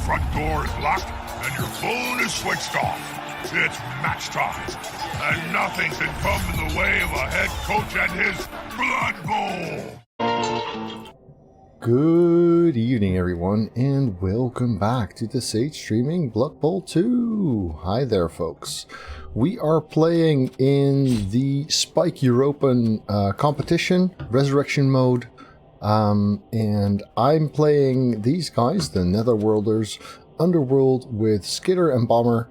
front door is locked and your phone is switched off. It's match time, and nothing can come in the way of a head coach and his Blood Bowl. Good evening, everyone, and welcome back to the Sage streaming Blood Bowl 2. Hi there, folks. We are playing in the Spike European competition, Resurrection mode, and I'm playing these guys, the Netherworlders, Underworld with Skitter and Bomber.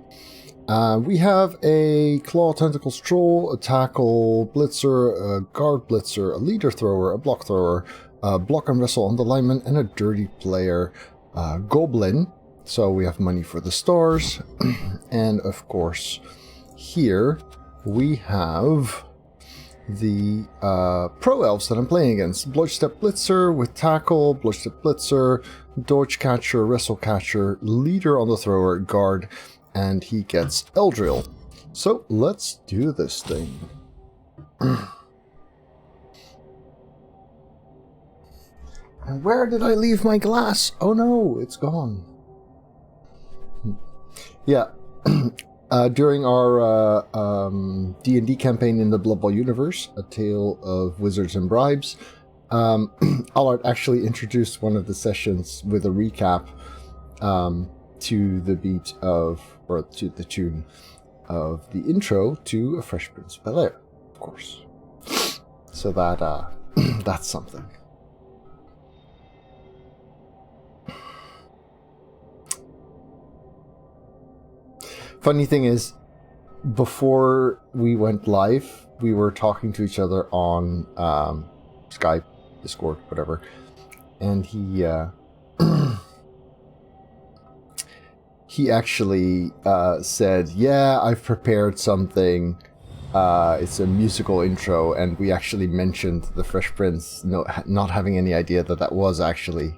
We have a Claw Tentacles Troll, a Tackle Blitzer, a Guard Blitzer, a Leader Thrower, a Block Thrower, a Block and Wrestle on the Lineman, and a Dirty Player Goblin. So we have money for the stars. And of course, here we have the Pro Elves that I'm playing against. Blodgestep Blitzer with Tackle, Blodgestep Blitzer, Dodge Catcher, Wrestle Catcher, Leader on the Thrower, Guard, and he gets Eldril. So let's do this thing. And where did I leave my glass? Oh no, it's gone. Yeah, during our D&D campaign in the Blood Bowl universe, A Tale of Wizards and Bribes, Allard actually introduced one of the sessions with a recap to the beat of, or to the tune of the intro to A Fresh Prince of Bel-Air, of course. So that that's something. Funny thing is, before we went live, we were talking to each other on Skype, Discord, whatever, and he he actually said, yeah, I've prepared something, it's a musical intro, and we actually mentioned The Fresh Prince, not having any idea that that was actually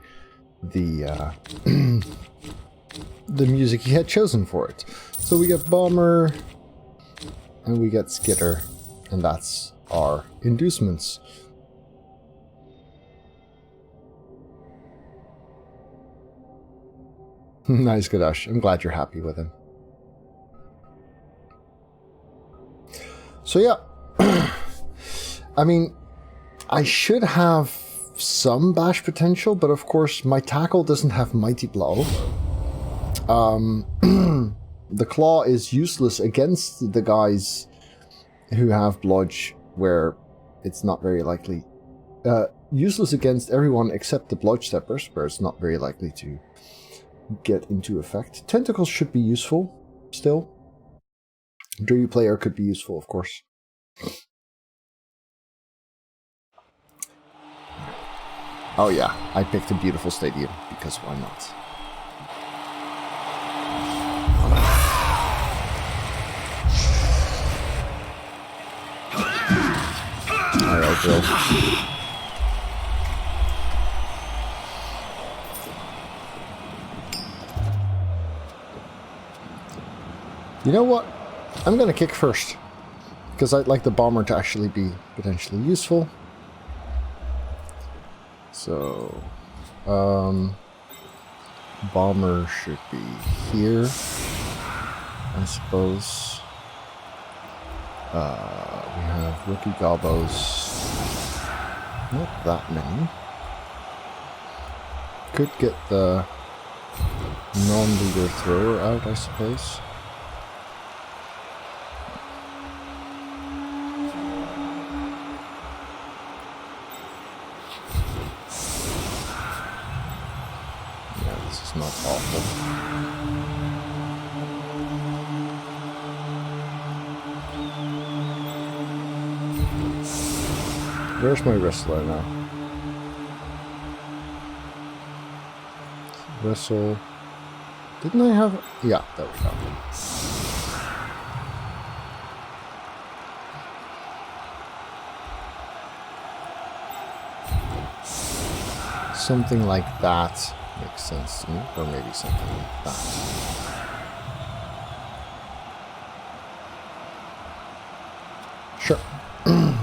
the the music he had chosen for it. So we get Bomber, and we get Skitter, and that's our inducements. Nice, Gadash. I'm glad you're happy with him. So yeah, I mean, I should have some bash potential, but of course my tackle doesn't have Mighty Blow. The claw is useless against the guys who have blodge, where it's not very likely. Useless against everyone except the blodge steppers, where it's not very likely to get into effect. Tentacles should be useful still. Dirty Player could be useful, of course. Oh yeah, I picked a beautiful stadium, because why not? Alright, Bill. You know what? I'm gonna kick first, because I'd like the Bomber to actually be potentially useful. So, Bomber should be here, I suppose. We have Rookie Gobos. Not that many. Could get the non-leader thrower out, I suppose. Yeah, this is not awful. Where's my wrestler now? Wrestle. Didn't I have... Yeah, there we go. Something like that makes sense to me. Or maybe something like that. Sure.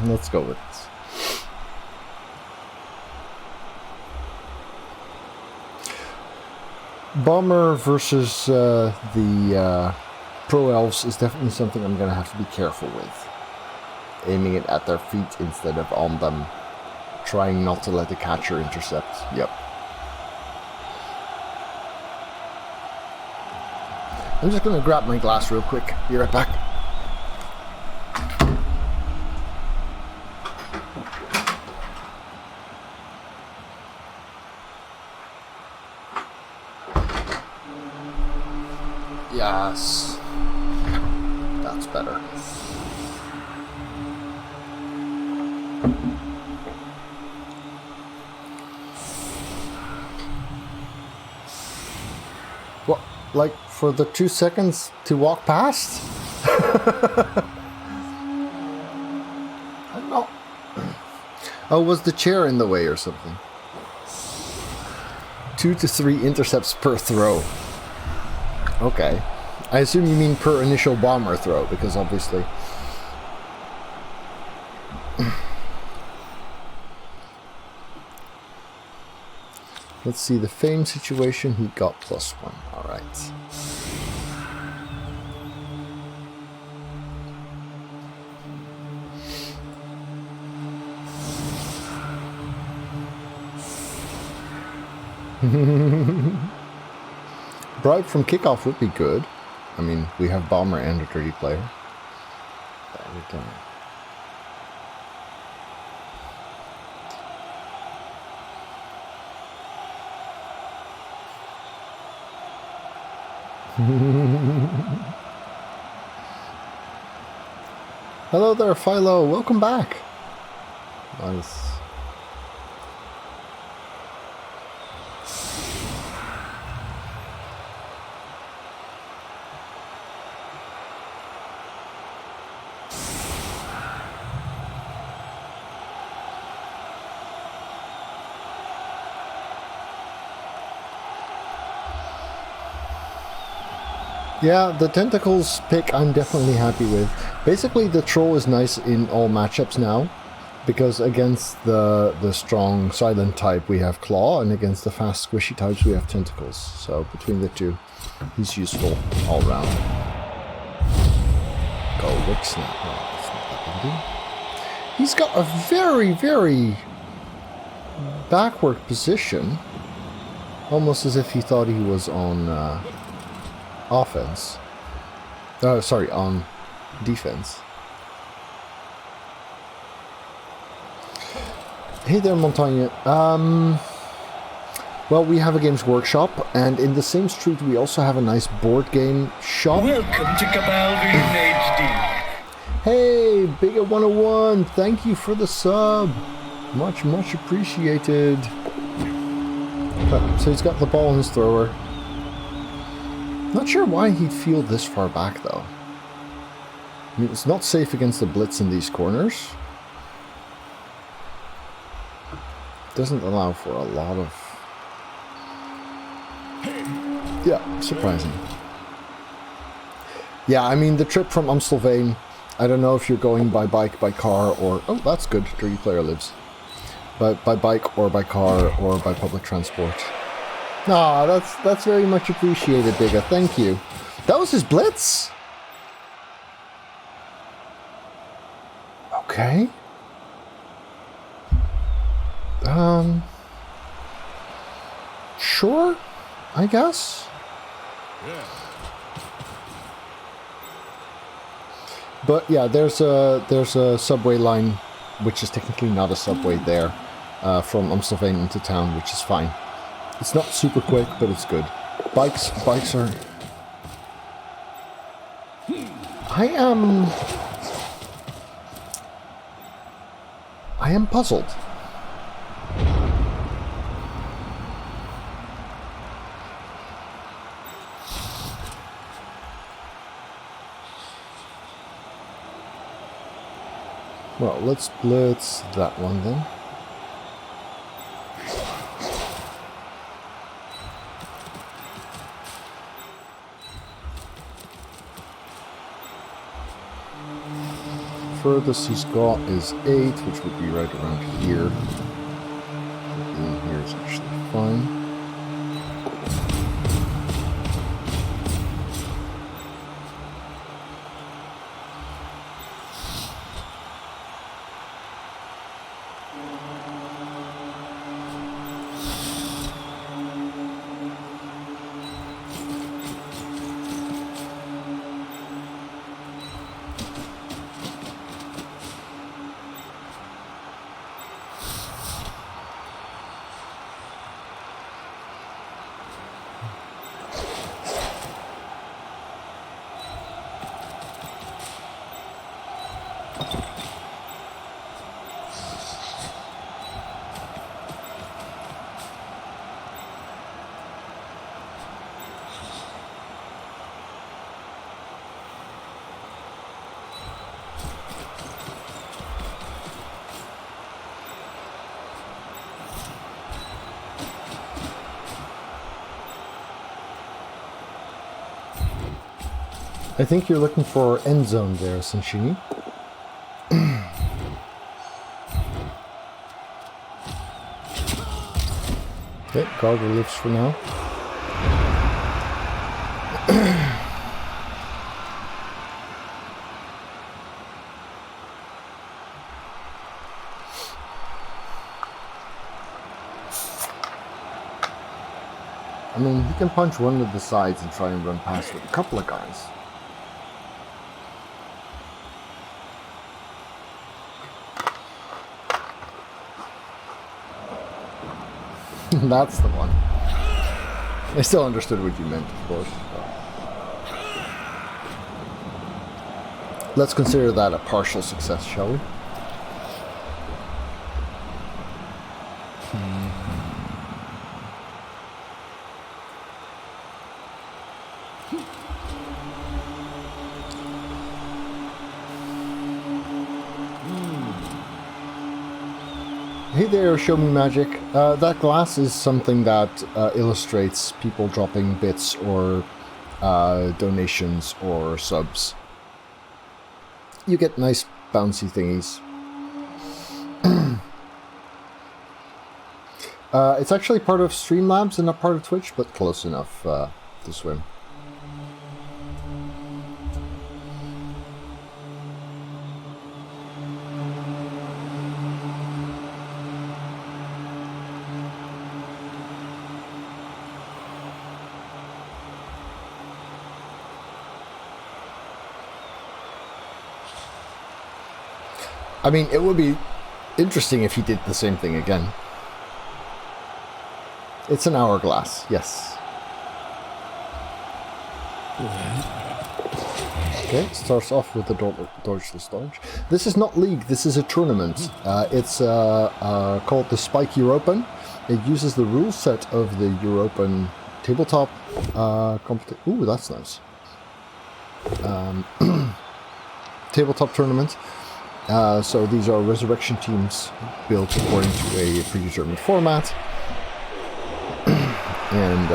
Let's go with this. Bomber versus the Pro Elves is definitely something I'm going to have to be careful with. Aiming it at their feet instead of on them. Trying not to let the catcher intercept. Yep. I'm just going to grab my glass real quick. Be right back. Yes. That's better. What? Like for the 2 seconds to walk past? I'm not. Oh, was the chair in the way or something? 2 to 3 intercepts per throw. Okay. I assume you mean per initial bomber throw, because obviously... Let's see, the fame situation, he got +1. Alright. Bribe from kickoff would be good. I mean, we have bomber and a dirty player. There we go. Hello there, Philo. Welcome back. Nice. Yeah, the tentacles pick I'm definitely happy with. Basically, the troll is nice in all matchups now, because against the strong silent type we have claw, and against the fast squishy types we have tentacles. So between the two, he's useful all round. Go Wick Snap. No, that's not that big a deal. He's got a very, very backward position, almost as if he thought he was on offense. Sorry, on defense. Hey there, Montagne. Well, we have a Games Workshop, and in the same street we also have a nice board game shop. Welcome to Cabalvian HD. Hey, Big at 101, thank you for the sub. Much, much appreciated. So he's got the ball in his thrower. Not sure why he'd feel this far back, though. I mean, it's not safe against the blitz in these corners. Doesn't allow for a lot of... Yeah, surprising. Yeah, I mean, the trip from Amstelveen, I don't know if you're going by bike, by car, or... Oh, that's good, Dirty Player lives. By bike, or by car, or by public transport. Ah, that's very much appreciated, Bigga. Thank you. That was his blitz? Okay. Sure, I guess. Yeah. But yeah, there's a subway line, which is technically not a subway there, from Amstelveen into town, which is fine. It's not super quick, but it's good. Bikes are... I am puzzled. Well, let's blitz that one then. Furthest he's got is 8, which would be right around here. Being here is actually fine. I think you're looking for end zone there, Sunshini. Okay, Garter lives for now. I mean, he can punch one of the sides and try and run past with a couple of guys. That's the one. I still understood what you meant, of course. Let's consider that a partial success, shall we? Hey there, Show Me Magic. That glass is something that illustrates people dropping bits or donations or subs. You get nice bouncy thingies. It's actually part of Streamlabs and not part of Twitch, but close enough to swim. I mean, it would be interesting if he did the same thing again. It's an hourglass, yes. Okay, starts off with the dodgeless dodge. This is not League, this is a tournament. It's called the Spike European. It uses the rule set of the European tabletop competition. Ooh, that's nice. Tabletop tournament. So these are resurrection teams built according to a predetermined format. And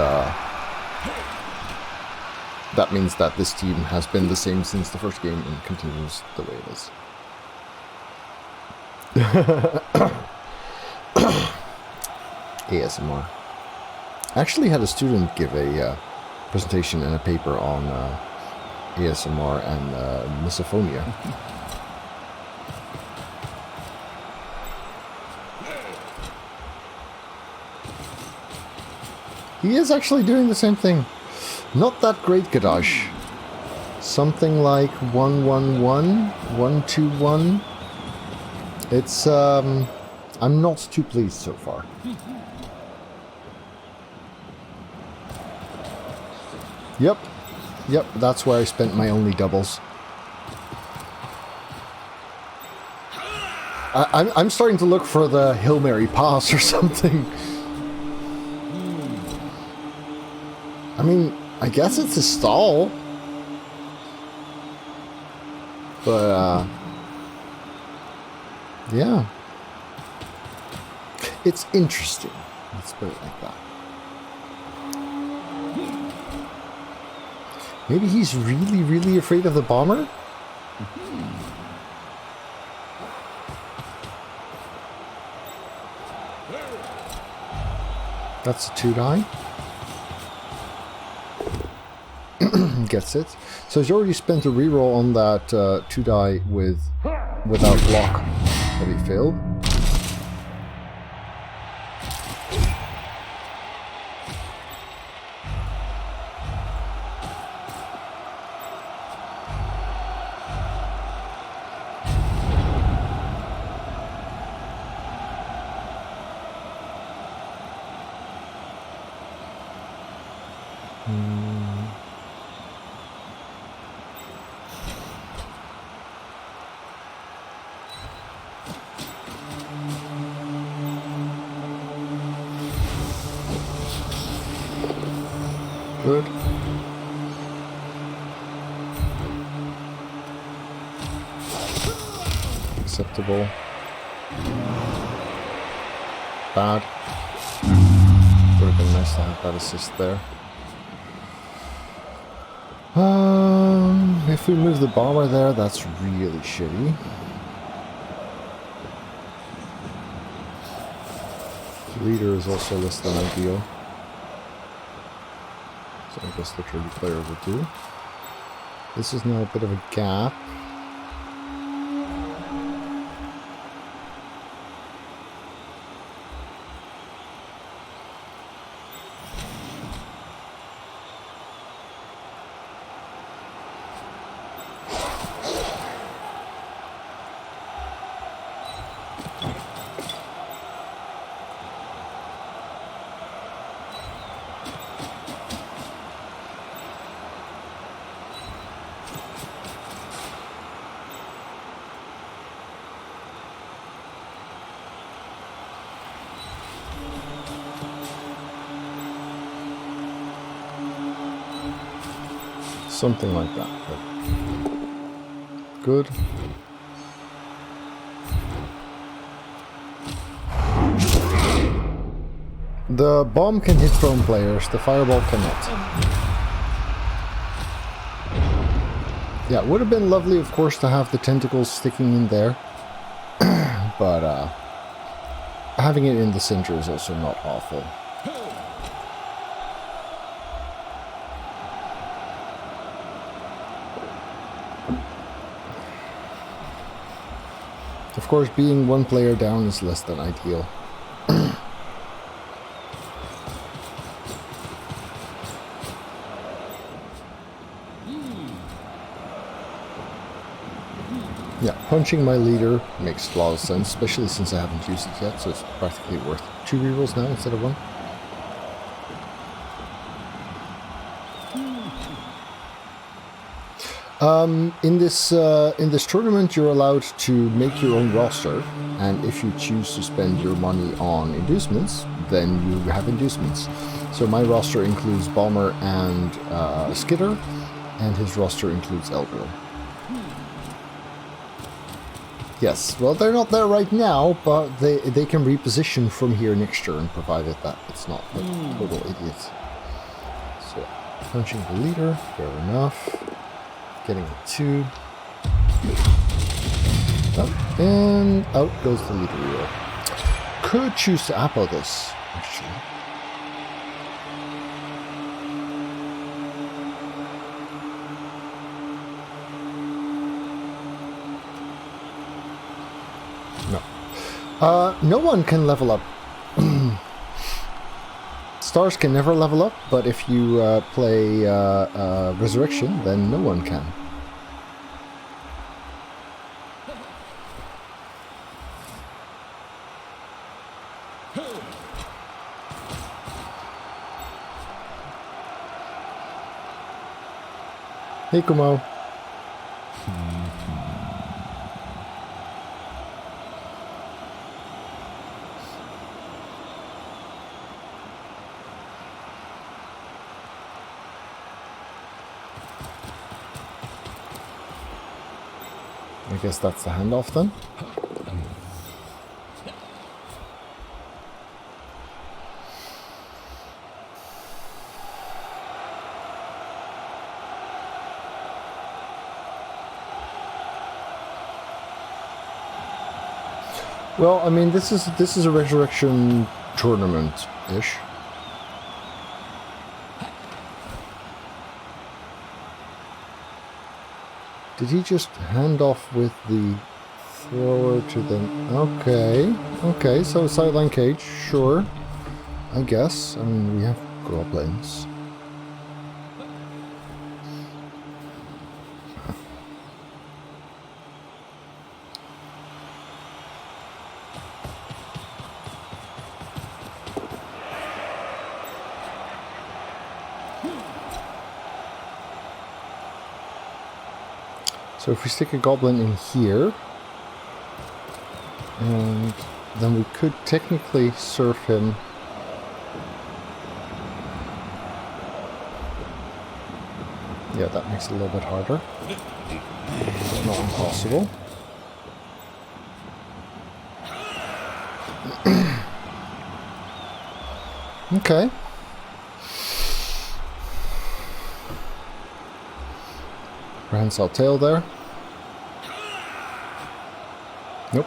that means that this team has been the same since the first game and continues the way it is. ASMR. I actually had a student give a presentation and a paper on ASMR and misophonia. He is actually doing the same thing. Not that great, Gadash. Something like 111, 121. It's, I'm not too pleased so far. Yep, that's where I spent my only doubles. I'm starting to look for the Hail Mary pass or something. I mean, I guess it's a stall. But, yeah. It's interesting. Let's put it like that. Maybe he's really, really afraid of the bomber? That's a 2-die. Gets it. So he's already spent a reroll on that 2-die without block that he failed. Good. Acceptable. Bad. Would have been nice to have that assist there. If we move the bomber there, that's really shitty. The leader is also less than ideal. So I guess the trigger player will do. This is now a bit of a gap. Something like that. But good. The bomb can hit prone players, the fireball cannot. Yeah, it would have been lovely, of course, to have the tentacles sticking in there. But having it in the center is also not awful. Of course, being one player down is less than ideal. Yeah, punching my leader makes a lot of sense, especially since I haven't used it yet, so it's practically worth 2 rerolls now instead of 1. In this tournament, you're allowed to make your own roster, and if you choose to spend your money on inducements, then you have inducements. So my roster includes Bomber and Skitter, and his roster includes Elven. Yes, well, they're not there right now, but they can reposition from here next turn, provided that it's not a total idiot. So, punching the leader, fair enough. Getting a 2. Oh, and out goes the leader wheel. Could choose to apple this, actually. No. No one can level up. Stars can never level up, but if you play Resurrection, then no one can. Hey, Kumo. I guess that's the handoff then. Well, I mean, this is a Resurrection tournament-ish. Did he just hand off with the thrower to them? Okay, so sideline cage, sure. I guess. I mean, we have goblins. So if we stick a goblin in here, and then we could technically surf him. Yeah, that makes it a little bit harder. But not impossible. Okay. Prehensile tail there. Nope.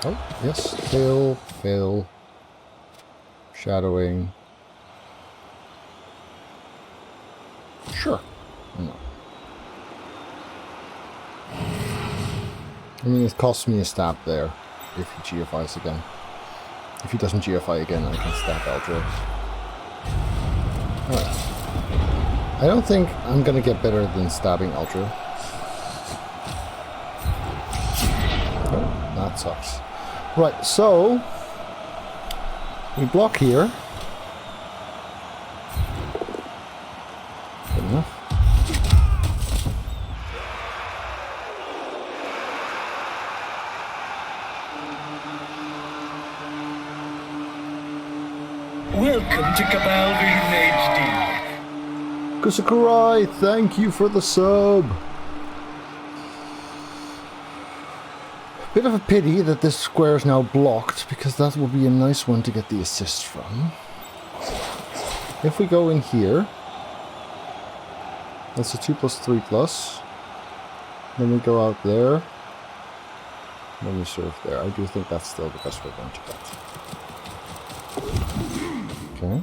Oh, yes. Tail, fail. Shadowing. Sure. No. I mean, it costs me a stab there if he GFIs again. If he doesn't GFI again, I can stab Eldra. Alright. I don't think I'm gonna get better than stabbing Eldra. Oh, that sucks. Right, so we block here. Good enough. Welcome to Nagravision HD. Kusakurai, thank you for the sub. Bit of a pity that this square is now blocked, because that will be a nice one to get the assist from. If we go in here, that's a 2+3+. Then we go out there. Then we serve there. I do think that's still the best we're going to get. Okay.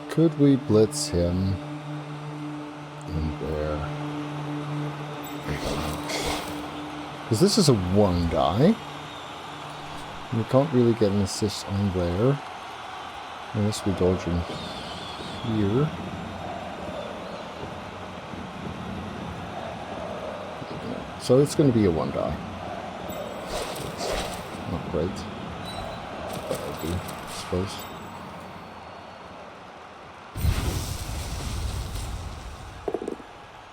Could we blitz him in there? Because this is a 1 die. We can't really get an assist on there. Unless we dodge in here. So it's going to be a 1 die. Not great. That'll do, I suppose.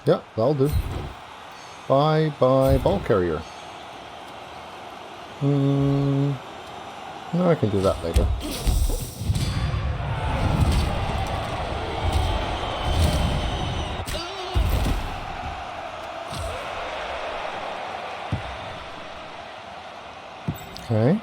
Yeah, that'll do. Bye bye ball carrier. No, I can do that later. Okay.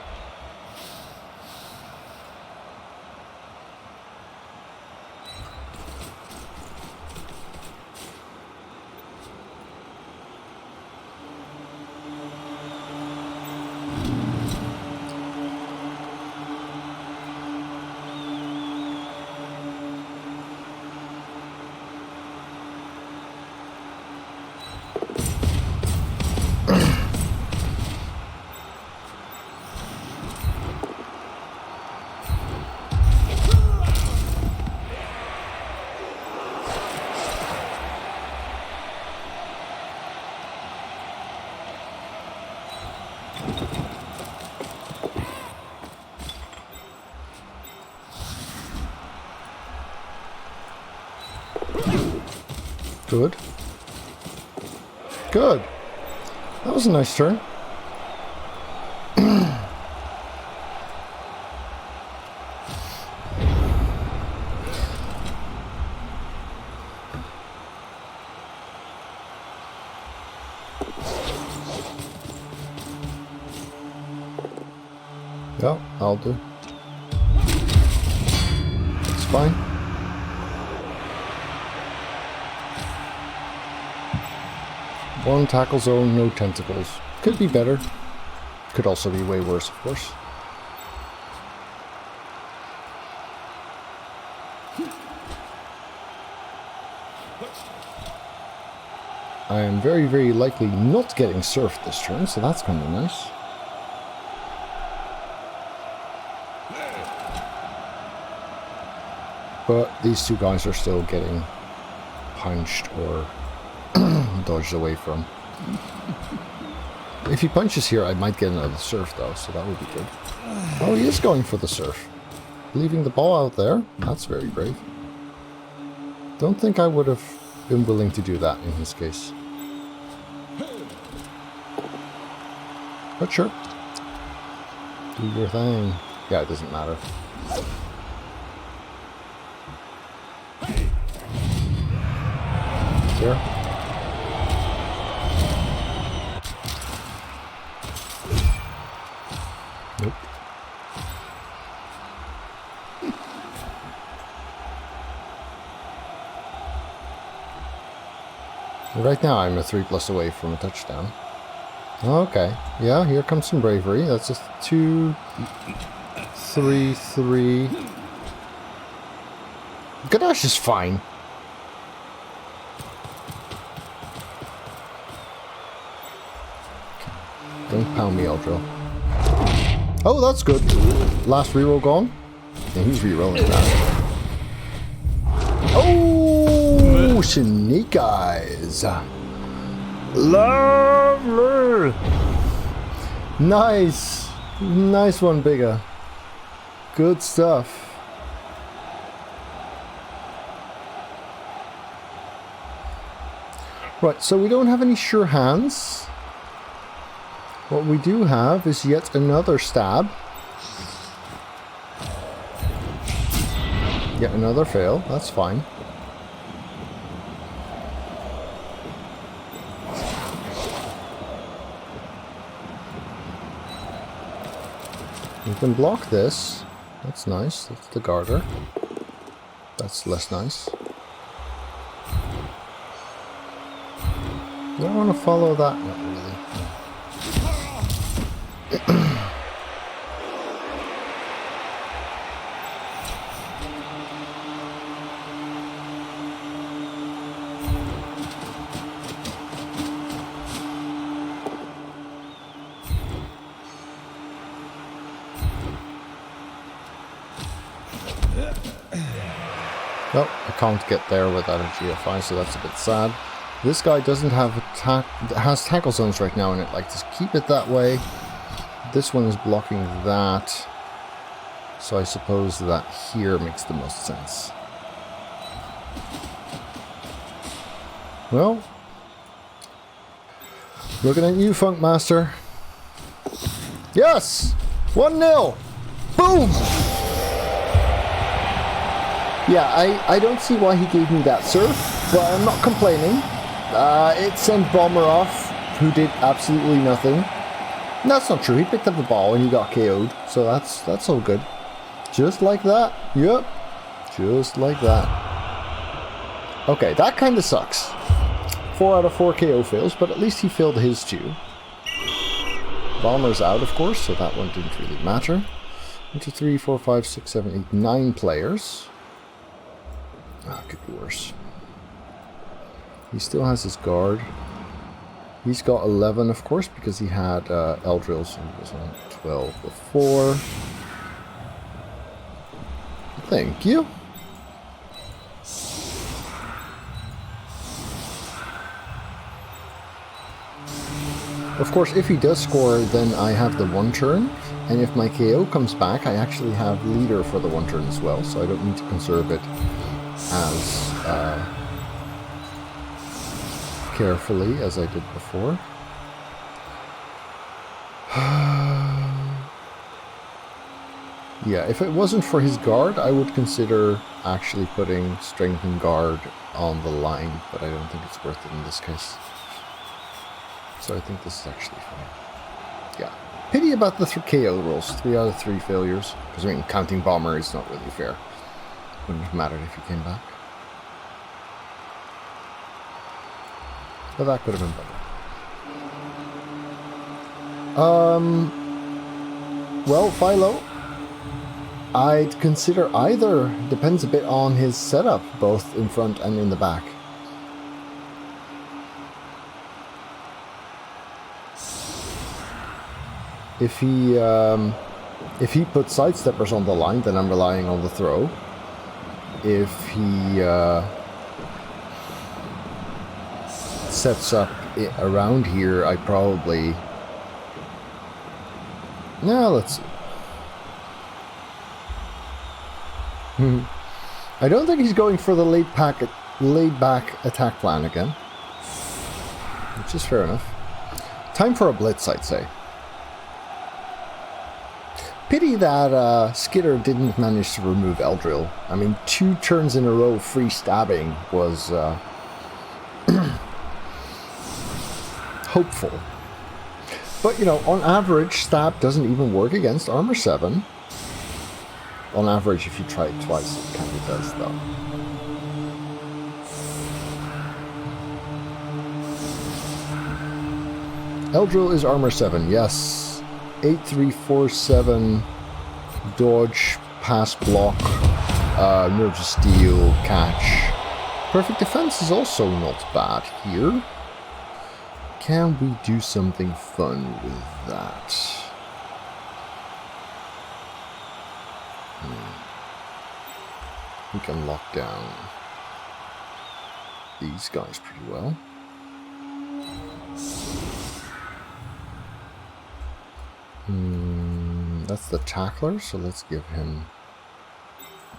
Good. Good. That was a nice turn. Yeah, I'll do. It's fine. One tackle zone, no tentacles. Could be better. Could also be way worse, of course. I am very, very likely not getting surfed this turn, so that's kind of nice. But these two guys are still getting punched or dodged away from. If he punches here, I might get another surf though, so that would be good. Oh, he is going for the surf. Leaving the ball out there. That's very brave. Don't think I would have been willing to do that in his case. But sure. Do your thing. Yeah, it doesn't matter. Here. Right now I'm a 3+ away from a touchdown. Okay. Yeah, here comes some bravery. That's a 2, 3, 3. Ganache is fine. Don't pound me, Eldril. Oh, that's good. Last reroll gone? Yeah, he's rerolling that. Oh, Snake Eyes. Lovely. Nice. Nice one, Bigger. Good stuff. Right, so we don't have any sure hands. What we do have is yet another stab. Yet another fail, that's fine. We can block this. That's nice, that's the garter. That's less nice. Do I want to follow that? Not really. Nope, I can't get there without a GFI, so that's a bit sad. This guy doesn't have has tackle zones right now, and I'd like to keep it that way. This one is blocking that, so I suppose that here makes the most sense. Well, looking at you, Funk Master. Yes! 1-0! Boom! Yeah, I don't see why he gave me that serve, but I'm not complaining. It sent Bomber off, who did absolutely nothing. That's not true, he picked up the ball and he got KO'd, so that's all good. Just like that, yep, just like that. Okay, that kind of sucks. 4 out of 4 KO fails, but at least he failed his 2. Bomber's out, of course, so that one didn't really matter. 1, 2, 3, 4, 5, 6, 7, 8, 9 players. Ah, could be worse. He still has his guard. He's got 11, of course, because he had Eldril, so he was on 12 before. Thank you. Of course, if he does score, then I have the 1 turn. And if my KO comes back, I actually have leader for the 1 turn as well, so I don't need to conserve it as carefully as I did before. Yeah, if it wasn't for his guard, I would consider actually putting strength and guard on the line, but I don't think it's worth it in this case. So I think this is actually fine. Yeah. Pity about the KO rolls. 3 out of 3 failures. Because, I mean, counting Bomber is not really fair. Wouldn't have mattered if he came back. But that could have been better. Well, Philo, I'd consider either. Depends a bit on his setup, both in front and in the back. If he puts sidesteppers on the line, then I'm relying on the throw. If he sets up around here, I probably... Now let's see. I don't think he's going for the laid back attack plan again, which is fair enough. Time for a blitz, I'd say. Pity that Skitter didn't manage to remove Eldril. I mean, 2 turns in a row free stabbing was hopeful. But, you know, on average, stab doesn't even work against armor 7. On average, if you try it twice, it kind of does, though. Eldril is armor 7, yes. 8347 dodge, pass block, nerve of steel, catch. Perfect defense is also not bad here. Can we do something fun with that? We can lock down these guys pretty well. That's the tackler, so let's give him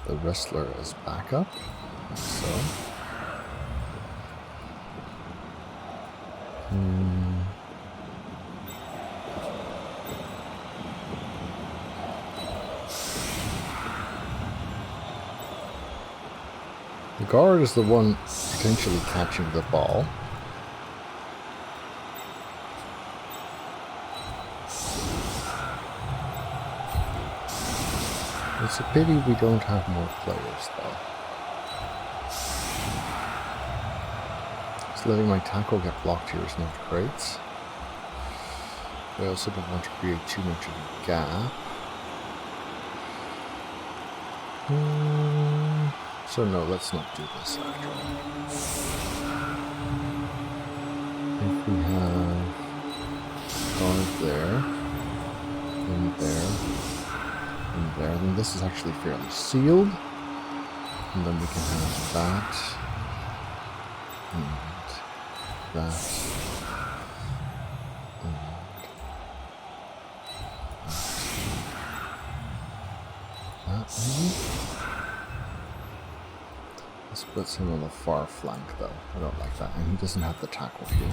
the wrestler as backup. Like so. The guard is the one potentially catching the ball. It's a pity we don't have more players, though. Just letting my tackle get blocked here is not great. I also don't want to create too much of a gap. So no, let's not do this after all. If we have guard there, and there, and there, then this is actually fairly sealed. And then we can have that, and that, and that maybe? This puts him on the far flank though. I don't like that. And he doesn't have the tackle here.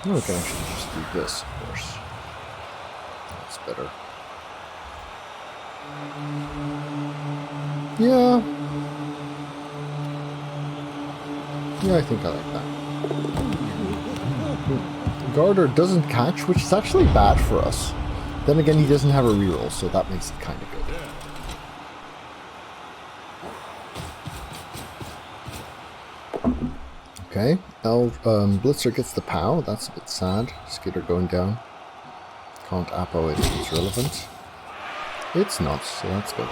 No, we can actually just do this, of course. That's better. Yeah. Yeah, I think I like that. Garter doesn't catch, which is actually bad for us. Then again, he doesn't have a reroll, so that makes it kind of good. Okay, Blitzer gets the POW. That's a bit sad. Skitter going down. Can't Apo it if it's relevant. It's not, so that's good.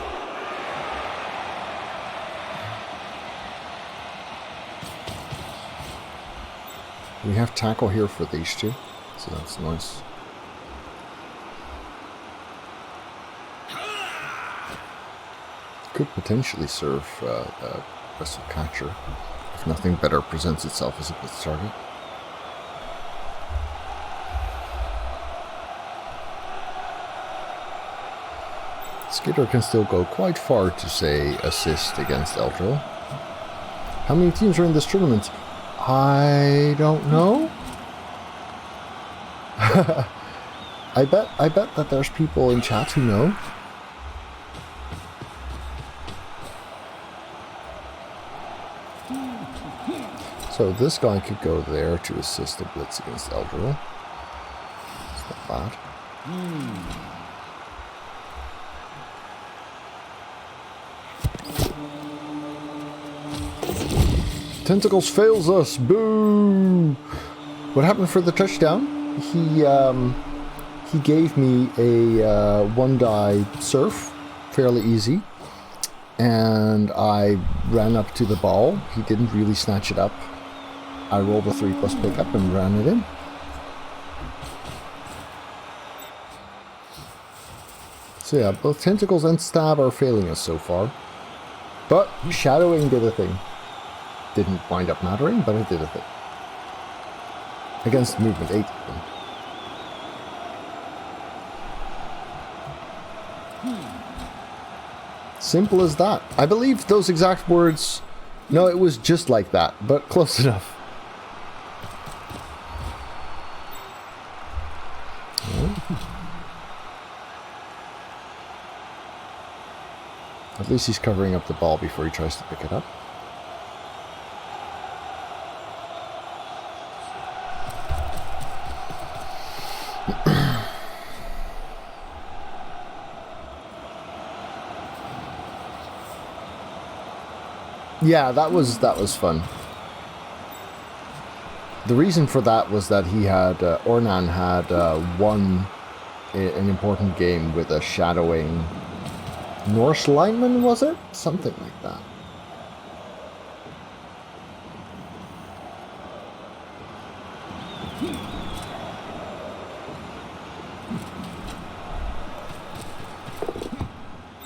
We have tackle here for these two, so that's nice. Could potentially serve a Wrestle Catcher if nothing better presents itself as a blitz target. Skitter can still go quite far to say assist against Eldril. How many teams are in this tournament? I don't know. I bet that there's people in chat who know. So this guy could go there to assist the blitz against Eldril. It's not bad. Tentacles fails us. Boo! What happened for the touchdown? He gave me a one-die surf, fairly easy, and I ran up to the ball. He didn't really snatch it up. I rolled a 3+ pickup and ran it in. So yeah, both tentacles and stab are failing us so far. But shadowing did a thing. Didn't wind up mattering, but it did a thing. Against movement 8 even. Simple as that. I believe those exact words... No, it was just like that, but close enough. At least he's covering up the ball before he tries to pick it up. Yeah, that was fun. The reason for that was that he had, Ornan had won an important game with a shadowing Norse lineman, was it? Something like that.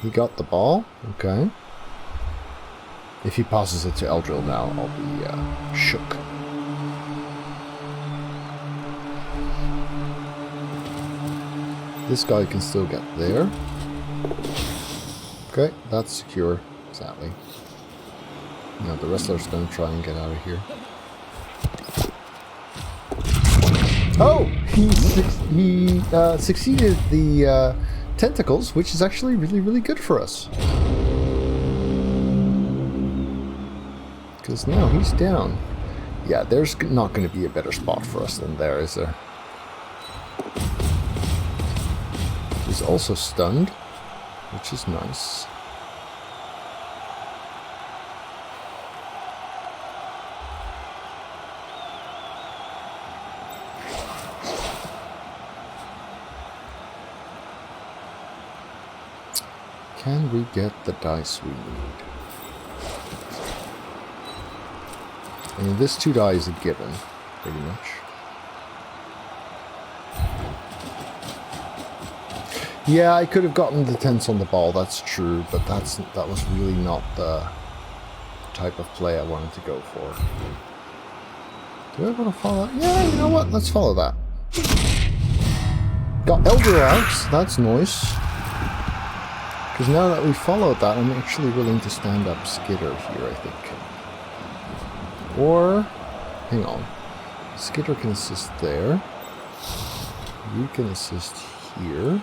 He got the ball. Okay. If he passes it to Eldril now, I'll be shook. This guy can still get there. Okay, that's secure, sadly. Now the wrestler's gonna try and get out of here. Oh! He succeeded the tentacles, which is actually really, really good for us. Because now he's down. Yeah, there's not going to be a better spot for us than there, is there? He's also stunned, which is nice. Can we get the dice we need? I mean, this 2 die is a given, pretty much. Yeah, I could have gotten the 10s on the ball, that's true, but that was really not the type of play I wanted to go for. Do I want to follow that? Yeah, you know what? Let's follow that. Got Elder out, that's nice. Because now that we followed that, I'm actually willing to stand up Skitter here, I think. Or, hang on. Skitter can assist there. You can assist here.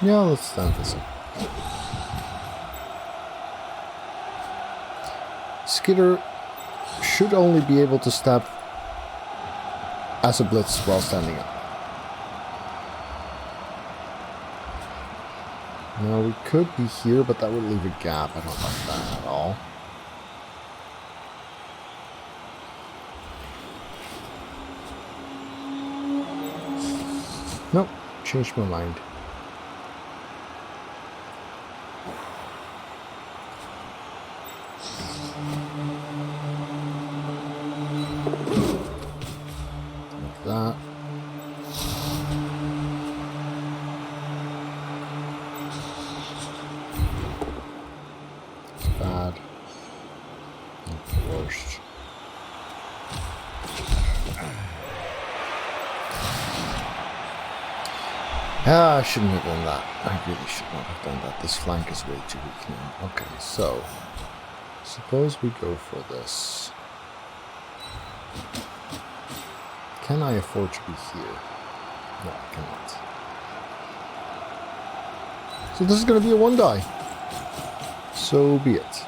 Yeah, let's stand this up. Skitter should only be able to stab as a blitz while standing up. Now we could be here, but that would leave a gap. I don't like that at all. Nope, changed my mind. Like that. It's bad. Not the worst. Ah, I shouldn't have done that. I really should not have done that. This flank is way too weak now. Okay, so suppose we go for this. Can I afford to be here? No, I cannot. So this is going to be a 1 die. So be it.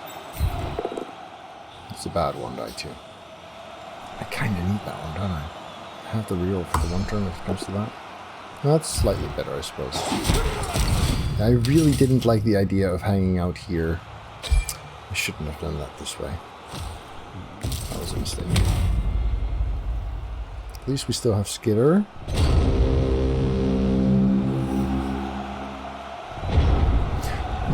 It's a bad 1 die too. I kind of need that one, don't I? I have to reroll for the 1 turn if it comes to that. That's slightly better, I suppose. I really didn't like the idea of hanging out here. I shouldn't have done that this way. That was a mistake. At least we still have Skitter.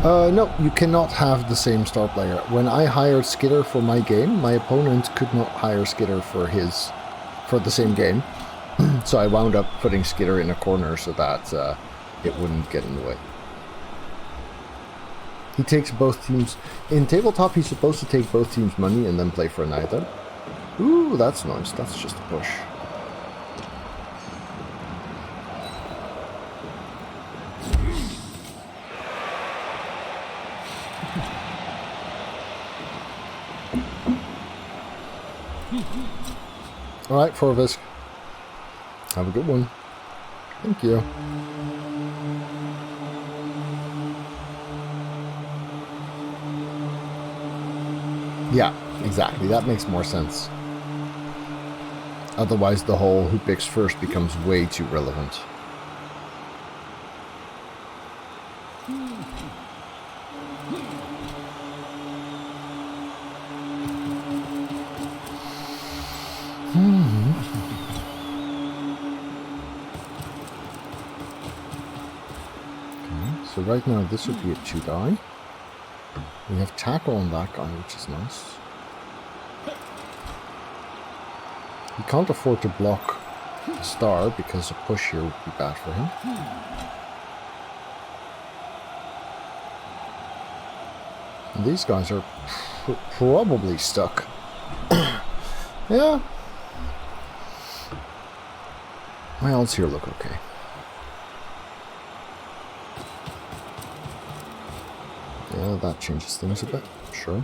No, you cannot have the same star player. When I hired Skitter for my game, my opponent could not hire Skitter for the same game. So I wound up putting Skitter in a corner so that it wouldn't get in the way. He takes both teams... In tabletop, he's supposed to take both teams' money and then play for neither. Ooh, that's nice. That's just a push. Alright, Forvisk. Have a good one. Thank you. Yeah, exactly. That makes more sense. Otherwise, the whole who picks first becomes way too relevant. So right now this would be a 2 die. We have tackle on that guy, which is nice. He can't afford to block a star because a push here would be bad for him. And these guys are probably stuck. Yeah. My odds here look okay. Yeah, that changes things a bit, sure.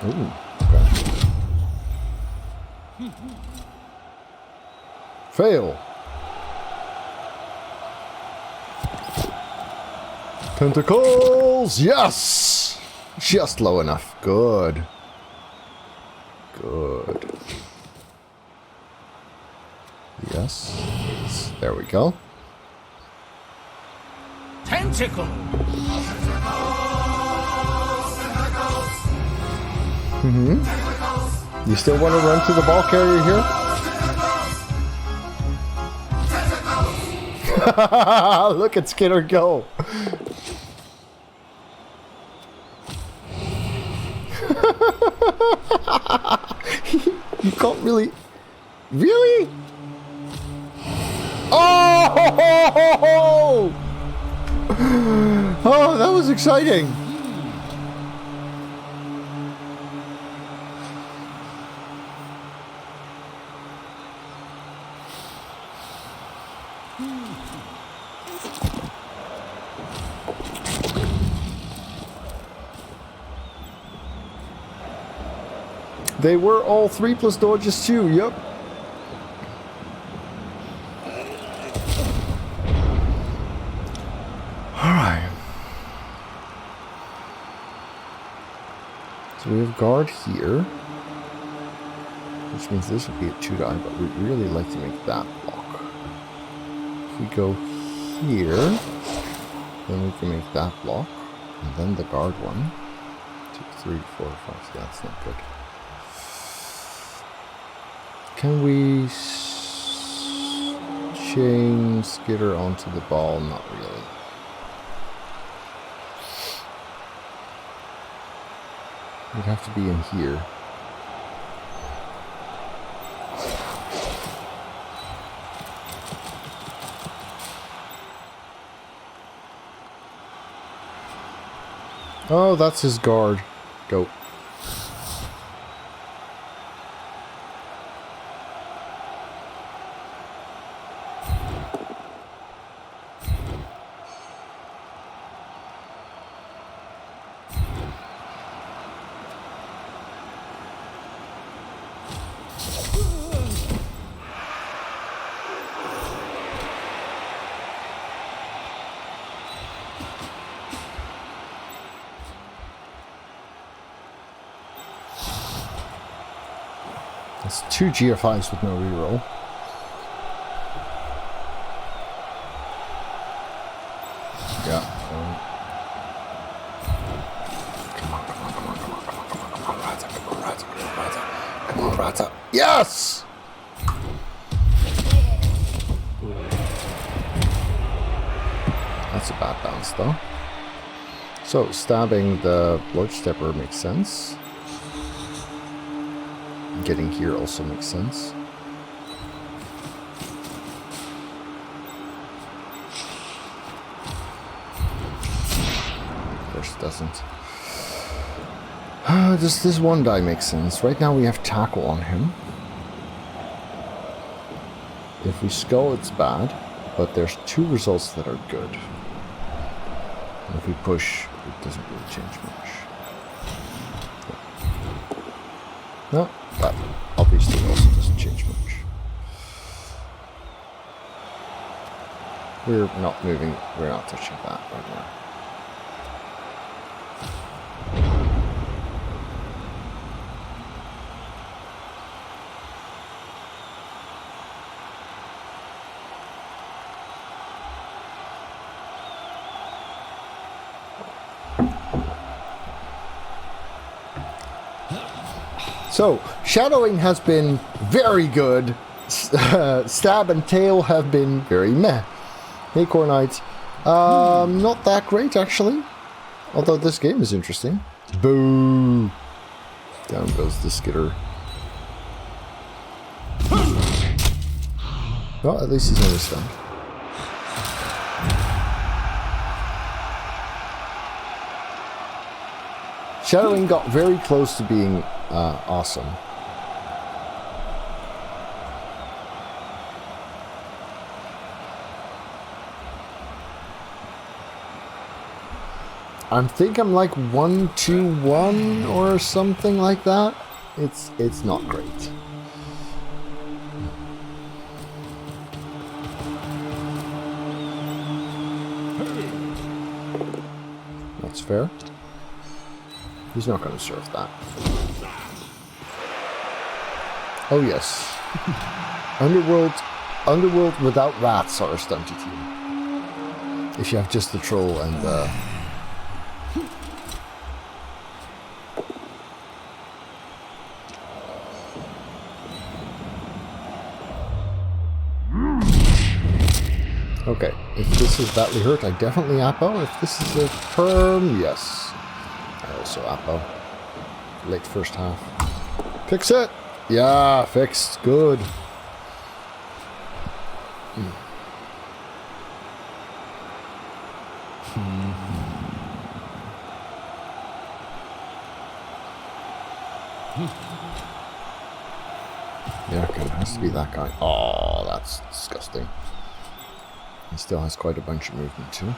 Ooh, okay. Fail! Tentacles! Yes! Just low enough. Good. Good. Yes. There we go. Tentacle! Mm-hmm. You still want to run to the ball carrier here? Look at Skinner go. You can't really... Really? Oh! Oh, that was exciting. They were all 3 plus dodges too, yep. Alright. So we have guard here. Which means this would be a 2 die, but we'd really like to make that block. If we go here, then we can make that block. And then the guard one. 2, 3, 4, 5. Yeah, that's not good. Can we chain Skitter onto the ball? Not really. We'd have to be in here. Oh, that's his guard. Go. That's 2 GFIs with no reroll. Yeah. Come on, come on, come on, come on, come on, come on, come on, Rata, come on, Rata, come on, Rata. Come on, Rata. Yes! That's a bad bounce, though. So, stabbing the Bloodstepper makes sense. Getting here also makes sense. Of course it doesn't. Does this 1 die make sense? Right now we have tackle on him. If we skull, it's bad, but there's 2 results that are good. And if we push, it doesn't really change much. No, that obviously also doesn't change much. We're not moving, we're not touching that right now. So, shadowing has been very good. Stab and tail have been very meh. Hey, Cornite. Not that great, actually. Although this game is interesting. Boo! Down goes the skitter. Well, at least he's never stunned. Shadowing got very close to being awesome. I think I'm like 1-2-1 or something like that. It's not great. That's fair. He's not going to serve that. Oh yes. Underworld without rats are a stunty team. If you have just the troll and okay, if this is badly hurt, I definitely Appo. If this is a perm, yes. I also Appo. Late first half. Fix it! Yeah, fixed. Good. Yeah, okay, it has to be that guy. Oh, that's disgusting. He still has quite a bunch of movement too.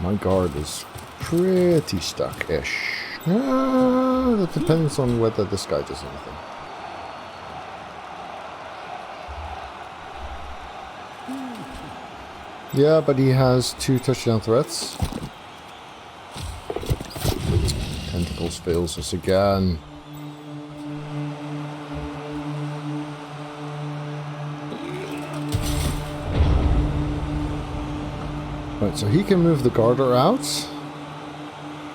My guard is pretty stuck-ish. That depends on whether this guy does anything. Yeah, but he has 2 touchdown threats. Tentacles fails us again. Right, so he can move the Garter out.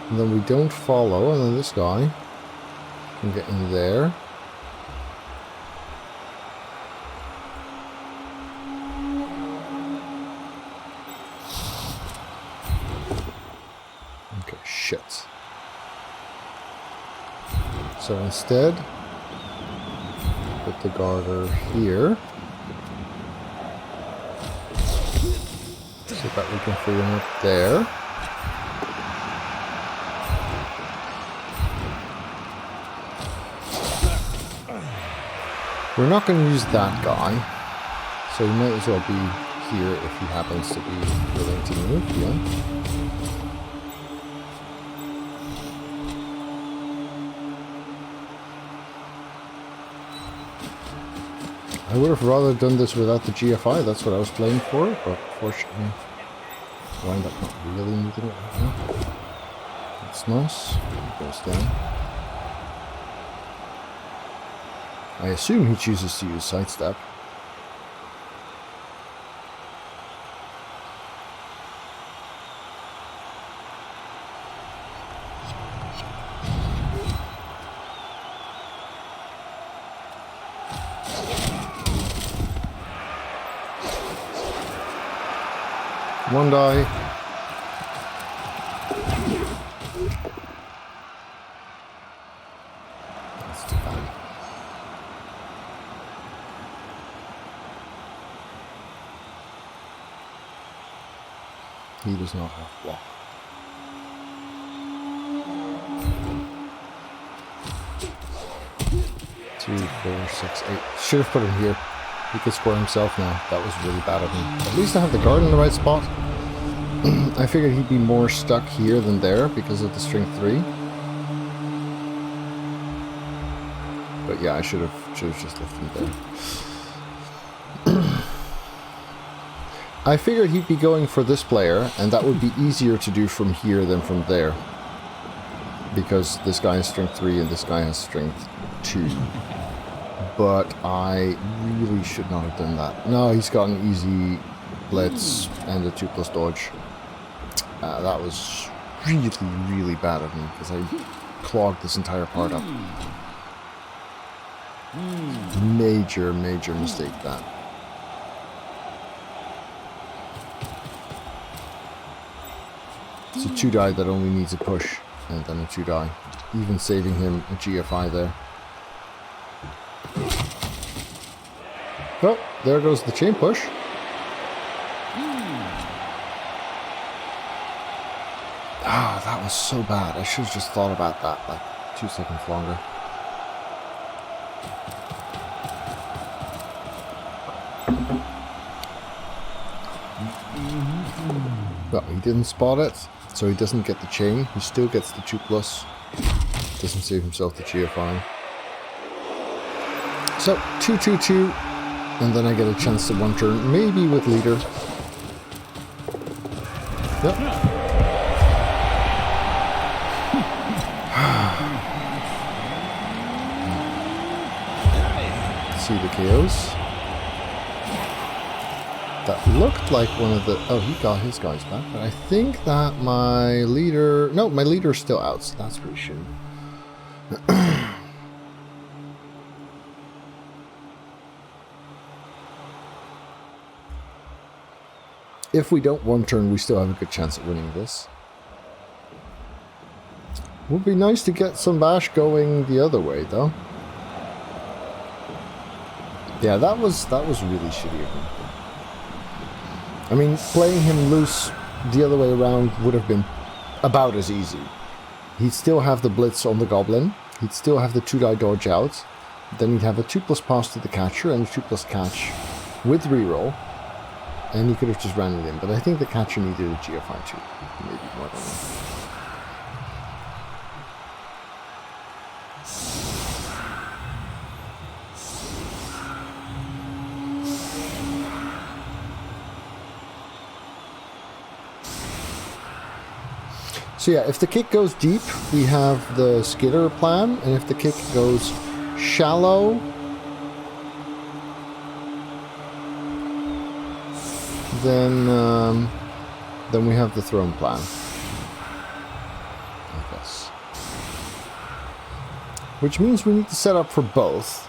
And then we don't follow, and then this guy can get in there. Okay, shit. So instead, put the Garter here. So that we can free him up there. We're not going to use that guy, so he might as well be here if he happens to be willing to move, yeah. I would have rather done this without the GFI, that's what I was playing for, but fortunately I wind up not really needing it right now. That's nice. It goes down. I assume he chooses to use sidestep. One die. That's too bad. He does not have block. Two, 4, 6, 8. Should have put him here. He could score himself now. That was really bad of him. At least I have the guard in the right spot. I figured he'd be more stuck here than there because of the strength 3. But yeah, I should have just left him there. I figured he'd be going for this player, and that would be easier to do from here than from there. Because this guy has strength 3 and this guy has strength 2. But I really should not have done that. No, he's got an easy blitz and a 2+ dodge. That was really, really bad of me because I clogged this entire part up. Major, major mistake that. It's a 2-die that only needs a push, and then a 2-die. Even saving him a GFI there. Oh, there goes the chain push. Ah, that was so bad. I should have just thought about that like 2 seconds longer. Well, he didn't spot it, so he doesn't get the chain. He still gets the 2+. Doesn't save himself the GFI. So, 2-2-2, and then I get a chance to 1 turn, maybe with leader. Yep. See the KOs. That looked like one of the... Oh, he got his guys back, but I think that my leader... No, my leader's still out, so that's pretty shitty. If we don't 1 turn, we still have a good chance at winning this. Would be nice to get some bash going the other way, though. Yeah, that was really shitty of him. I mean, playing him loose the other way around would have been about as easy. He'd still have the blitz on the goblin. He'd still have the 2-die dodge out. Then he'd have a 2+ pass to the catcher and a 2+ catch with reroll. And he could have just ran it in. But I think the catcher needed a GFI too. Maybe more than that. So yeah, if the kick goes deep, we have the skitter plan, and if the kick goes shallow, then we have the throne plan, I guess. Which means we need to set up for both.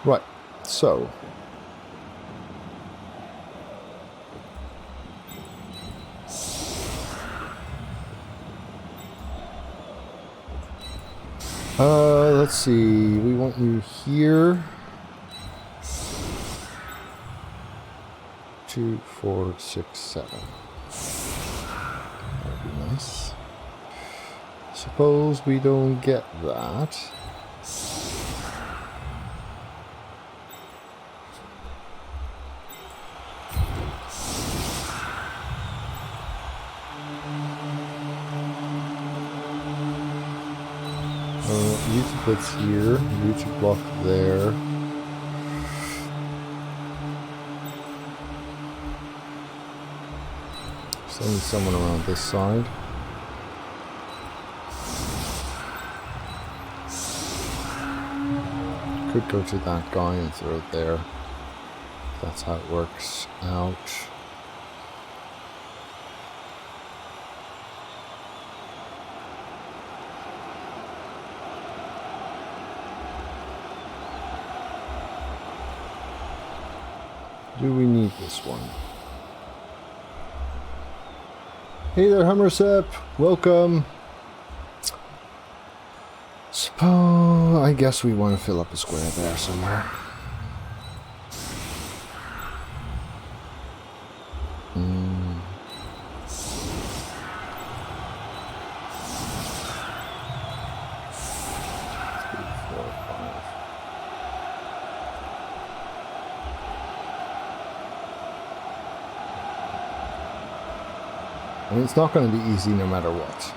Right, so let's see, we want you here. 2, 4, 6, 7. That'd be nice. Suppose we don't get that. You to blitz here, you to block there. Send someone around this side. Could go to that guy and throw it there. That's how it works out. Do we need this one? Hey there, Hummersep! Welcome! Suppose... I guess we want to fill up a square there somewhere. I mean, it's not going to be easy no matter what.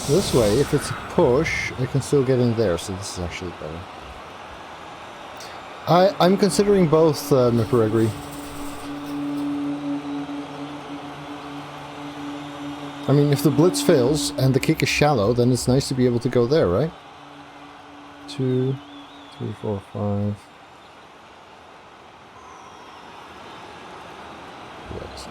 This way, if it's a push, I can still get in there, so this is actually better. I'm considering both, Nagravision. I mean, if the blitz fails and the kick is shallow, then it's nice to be able to go there, right? 2, 3, 4, 5. Yes.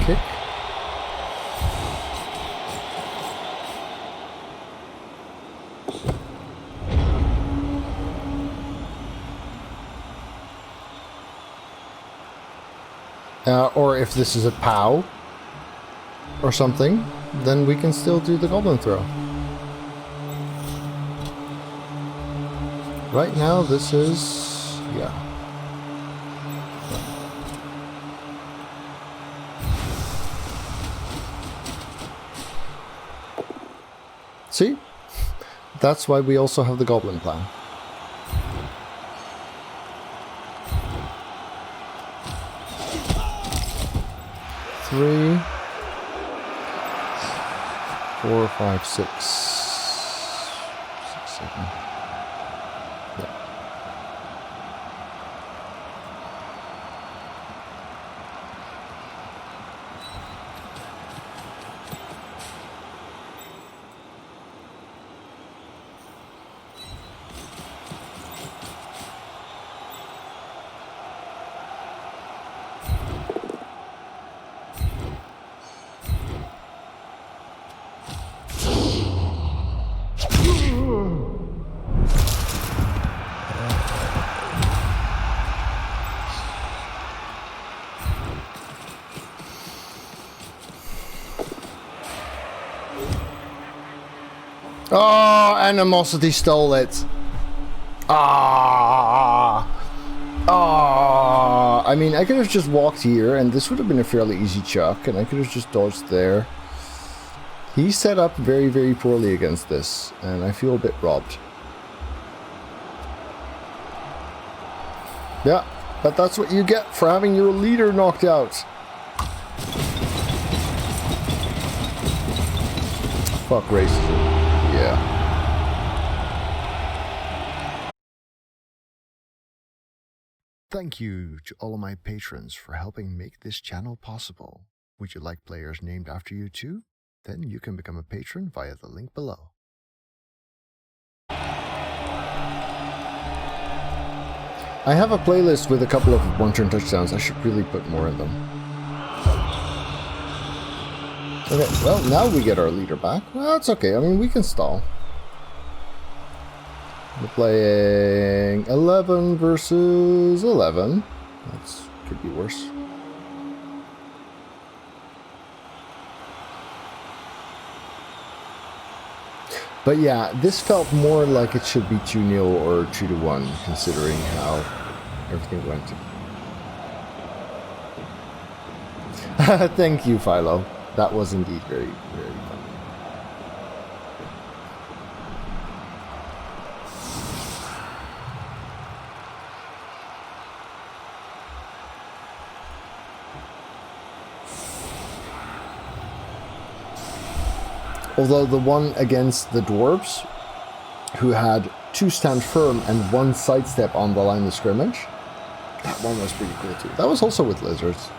Kick. Or if this is a POW or something, then we can still do the goblin throw. Right now, this is... yeah. See? That's why we also have the goblin plan. Three, 4, 5, 6, 7. Yeah. Oh, animosity stole it. Ah. Ah. I mean, I could have just walked here, and this would have been a fairly easy chuck, and I could have just dodged there. He set up very, very poorly against this, and I feel a bit robbed. Yeah, but that's what you get for having your leader knocked out. Fuck racism. Yeah. Thank you to all of my patrons for helping make this channel possible. Would you like players named after you too? Then you can become a patron via the link below. I have a playlist with a couple of one-turn touchdowns. I should really put more in them. Okay, well, now we get our leader back. Well, that's okay. I mean, we can stall. We're playing 11 versus 11. That could be worse. But yeah, this felt more like it should be 2-0 or 2-1, considering how everything went. Thank you, Philo. That was indeed very, very fun. Although the one against the dwarves, who had 2 stand firm and 1 sidestep on the line of scrimmage, that one was pretty cool too. That was also with lizards.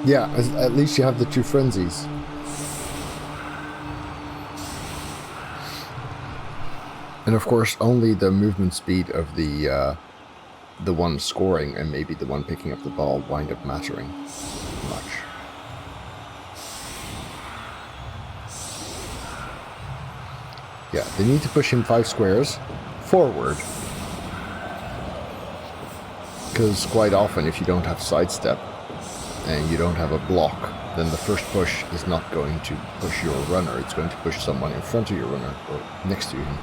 Yeah, at least you have the 2 frenzies. And of course, only the movement speed of the one scoring and maybe the one picking up the ball wind up mattering much. Yeah, they need to push him 5 squares forward Because quite often, if you don't have sidestep and you don't have a block, then the first push is not going to push your runner. It's going to push someone in front of your runner or next to him.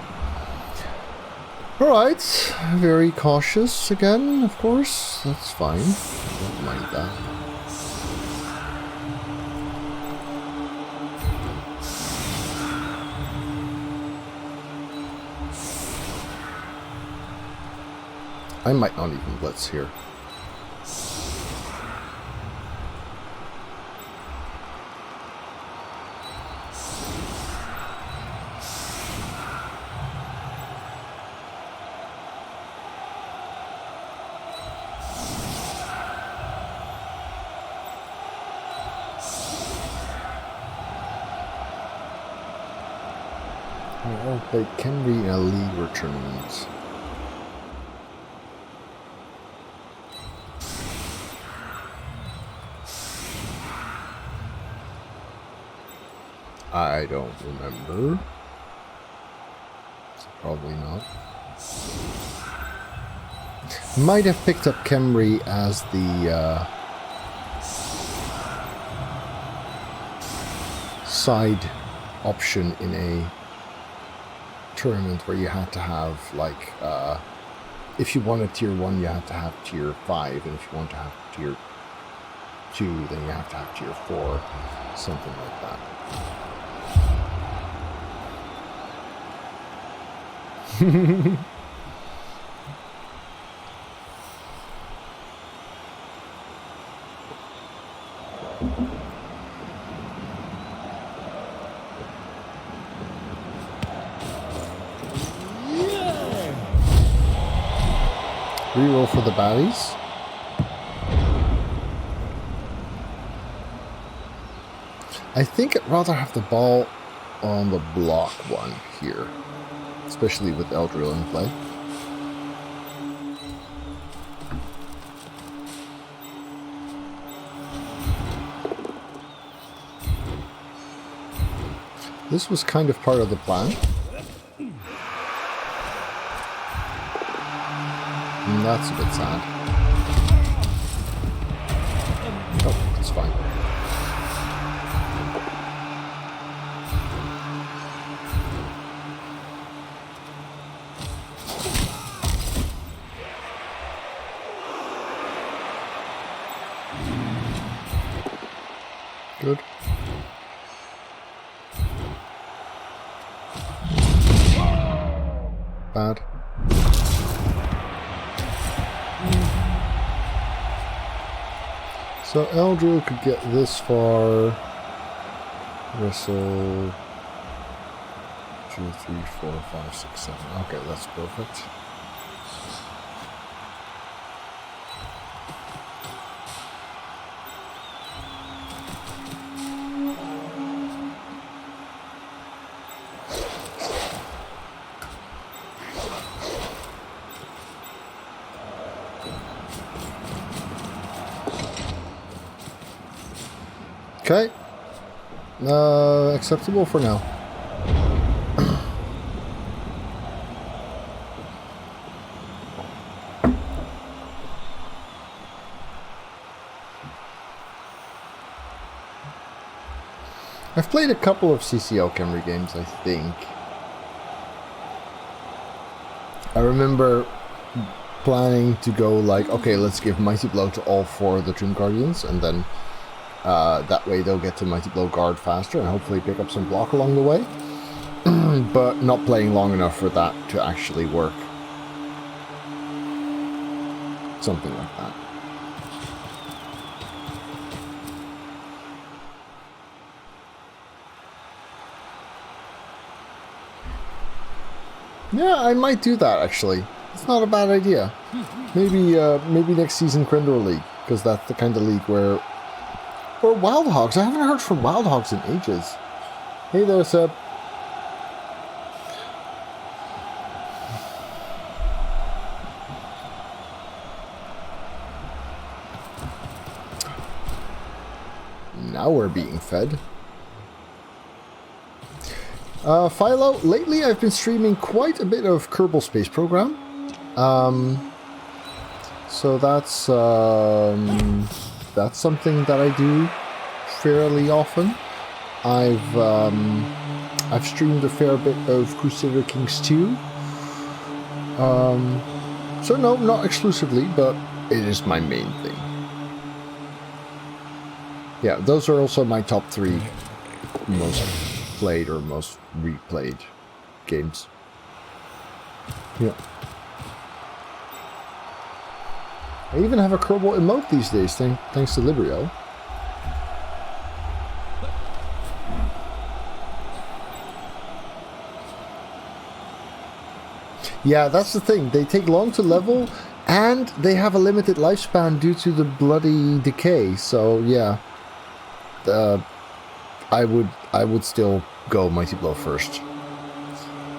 Alright, very cautious again, of course. That's fine. I don't mind that. I might not even blitz here. I'll play Kenry in a league or tournament. I don't remember. So probably not. Might have picked up Kemri as the side option in a tournament where you had to have, like, if you wanted tier 1 you had to have tier 5, and if you want to have tier 2 then you have to have tier 4, something like that. Reroll for the baddies. I think I'd rather have the ball on the block one here, especially with Eldril in play. This was kind of part of the plan. And that's a bit sad. Oh, it's fine. Good. Bad. So Eldril could get this far. Whistle. 2, 3, 4, 5, 6, 7. Okay, that's perfect. Okay. Acceptable for now. I've played a couple of CCL Camry games, I think. I remember planning to go like, okay, let's give Mighty Blow to all 4 of the Tomb Guardians, and then that way they'll get to Mighty Blow guard faster and hopefully pick up some block along the way. But not playing long enough for that to actually work. Something like that. Yeah, I might do that actually. It's not a bad idea. Maybe next season Krendor League, because that's the kind of league where... Or Wild Hogs. I haven't heard from Wild Hogs in ages. Hey there, Seb. Now we're being fed. Philo, lately I've been streaming quite a bit of Kerbal Space Program. So that's something that I do fairly often. I've streamed a fair bit of Crusader Kings 2. So no, not exclusively, but it is my main thing. Yeah, those are also my top 3 most played or most replayed games. Yeah. I even have a Kerbal emote these days, thanks to Librio. Yeah, that's the thing. They take long to level, and they have a limited lifespan due to the bloody decay. So yeah, I would still go Mighty Blow first.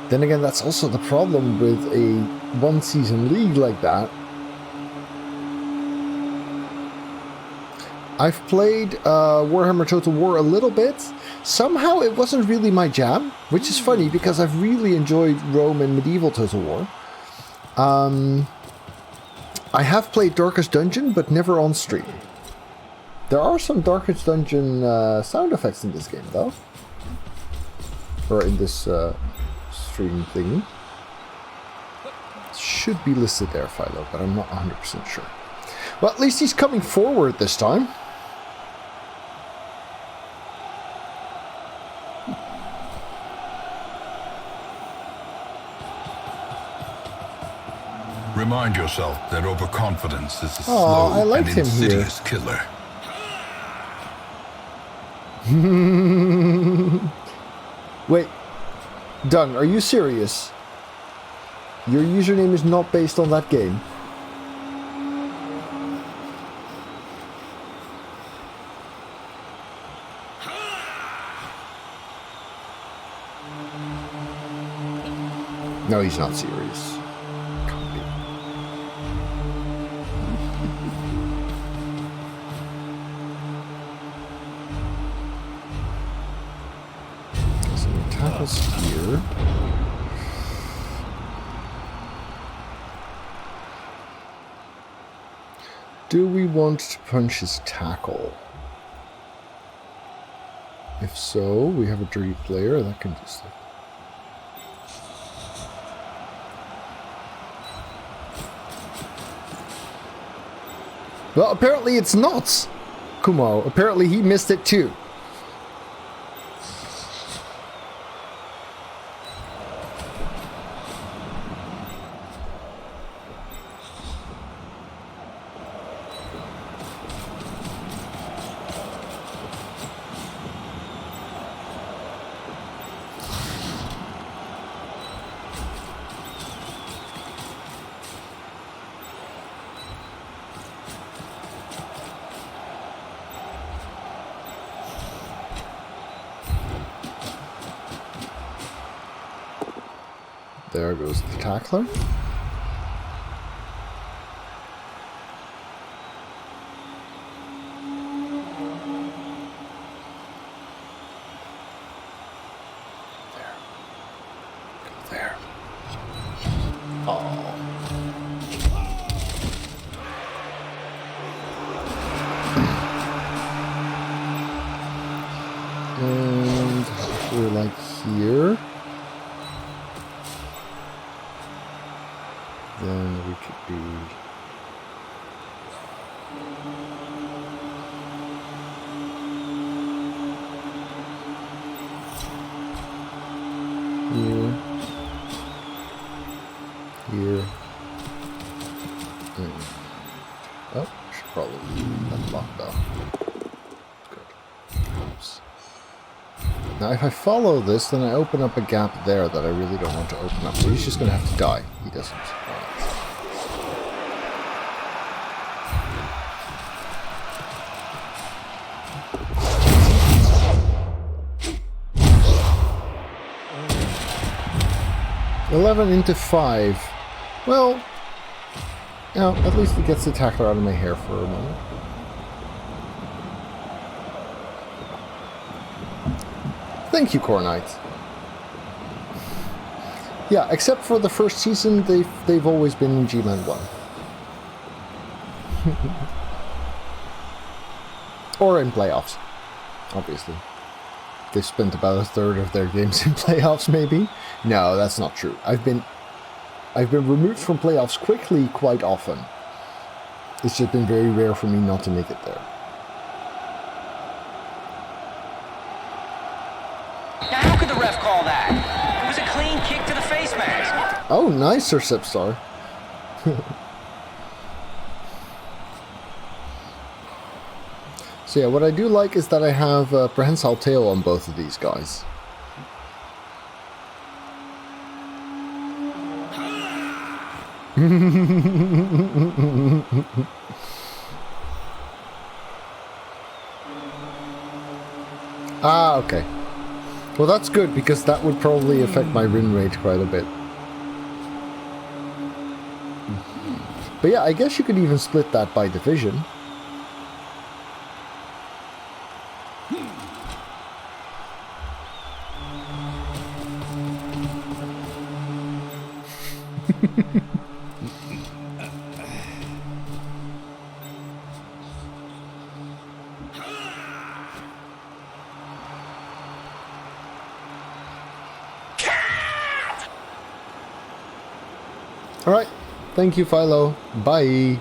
Then again, that's also the problem with a one-season league like that. I've played Warhammer Total War a little bit. Somehow it wasn't really my jam, which is funny because I've really enjoyed Rome and Medieval Total War. I have played Darkest Dungeon, but never on stream. There are some Darkest Dungeon sound effects in this game, though. Or in this stream thingy. Should be listed there, Philo, but I'm not 100% sure. Well, at least he's coming forward this time. Remind yourself that overconfidence is a slow and insidious killer. Wait, Dung, are you serious? Your username is not based on that game? No, he's not serious. Can't be. Some tackles here. Do we want to punch his tackle? If so, we have a dirty player that can do stuff. Well, apparently it's not. Kumo, apparently he missed it too. There goes the tackler. There. Oh. And we're like here. Then we could be here, here, and oh, should probably leave that locked though. Good. Oops. Now, if I follow this, then I open up a gap there that I really don't want to open up. So he's just going to have to die. He doesn't. Right. 11 into 5. Well, you know, at least it gets the tackler out of my hair for a moment. Thank you, Core Knight. Yeah, except for the first season, they've always been in G-Man 1. Or in playoffs, obviously. They've spent about a third of their games in playoffs, maybe? No, that's not true. I've been removed from playoffs quickly quite often. It's just been very rare for me not to make it there. Now, how could the ref call that? It was a clean kick to the face mask. Oh, nice, Sir Sipstar. So yeah, what I do like is that I have a prehensile tail on both of these guys. Ah, okay. Well, that's good, because that would probably affect my win rate quite a bit. But yeah, I guess you could even split that by division. Alright, thank you, Philo. Bye.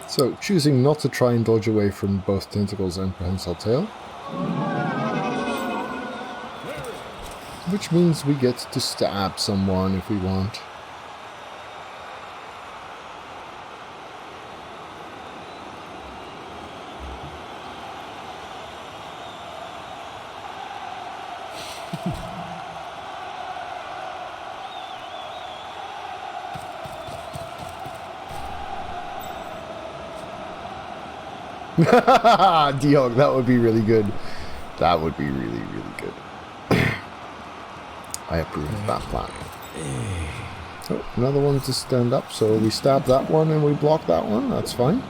So, choosing not to try and dodge away from both tentacles and prehensile tail. Which means we get to stab someone if we want. Diog, that would be really good. That would be really, really good. I approve of that plan. Oh, another one to stand up, so we stab that one and we block that one. That's fine.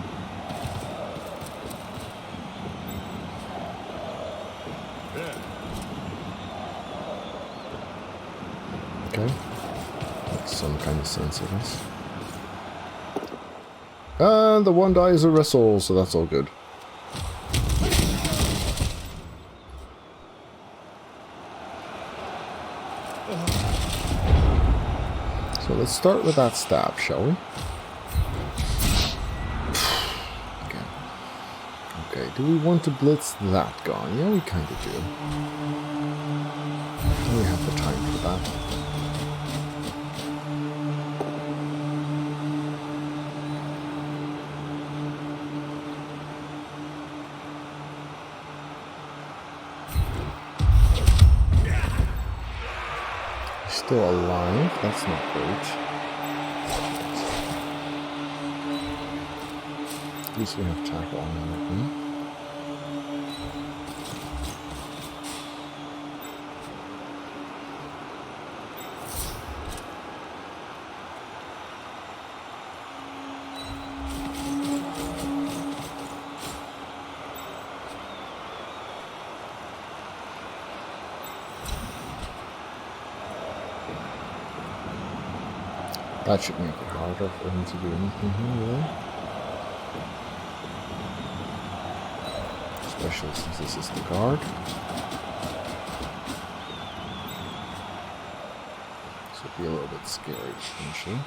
Okay. Makes some kind of sense, I guess. And the one dies a wrestle, so that's all good. So let's start with that stab, shall we? Again. Okay, do we want to blitz that guy? Yeah, we kind of do. Do we have the time for that? Still alive, that's not great. At least we have tackle on that one. That should make it harder for him to do anything here, really. Especially since this is the guard. This would be a little bit scary, potentially.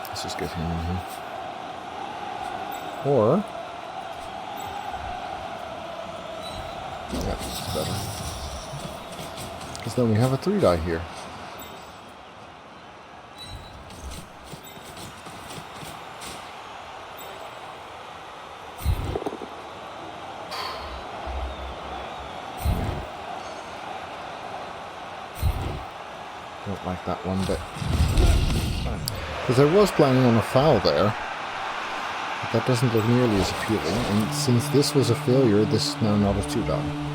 Let's just get him in here. Or... yeah, this is better. Because then we have a 3-die here. Don't like that one bit. Because I was planning on a foul there. But that doesn't look nearly as appealing. And since this was a failure, this is now not a 2-die.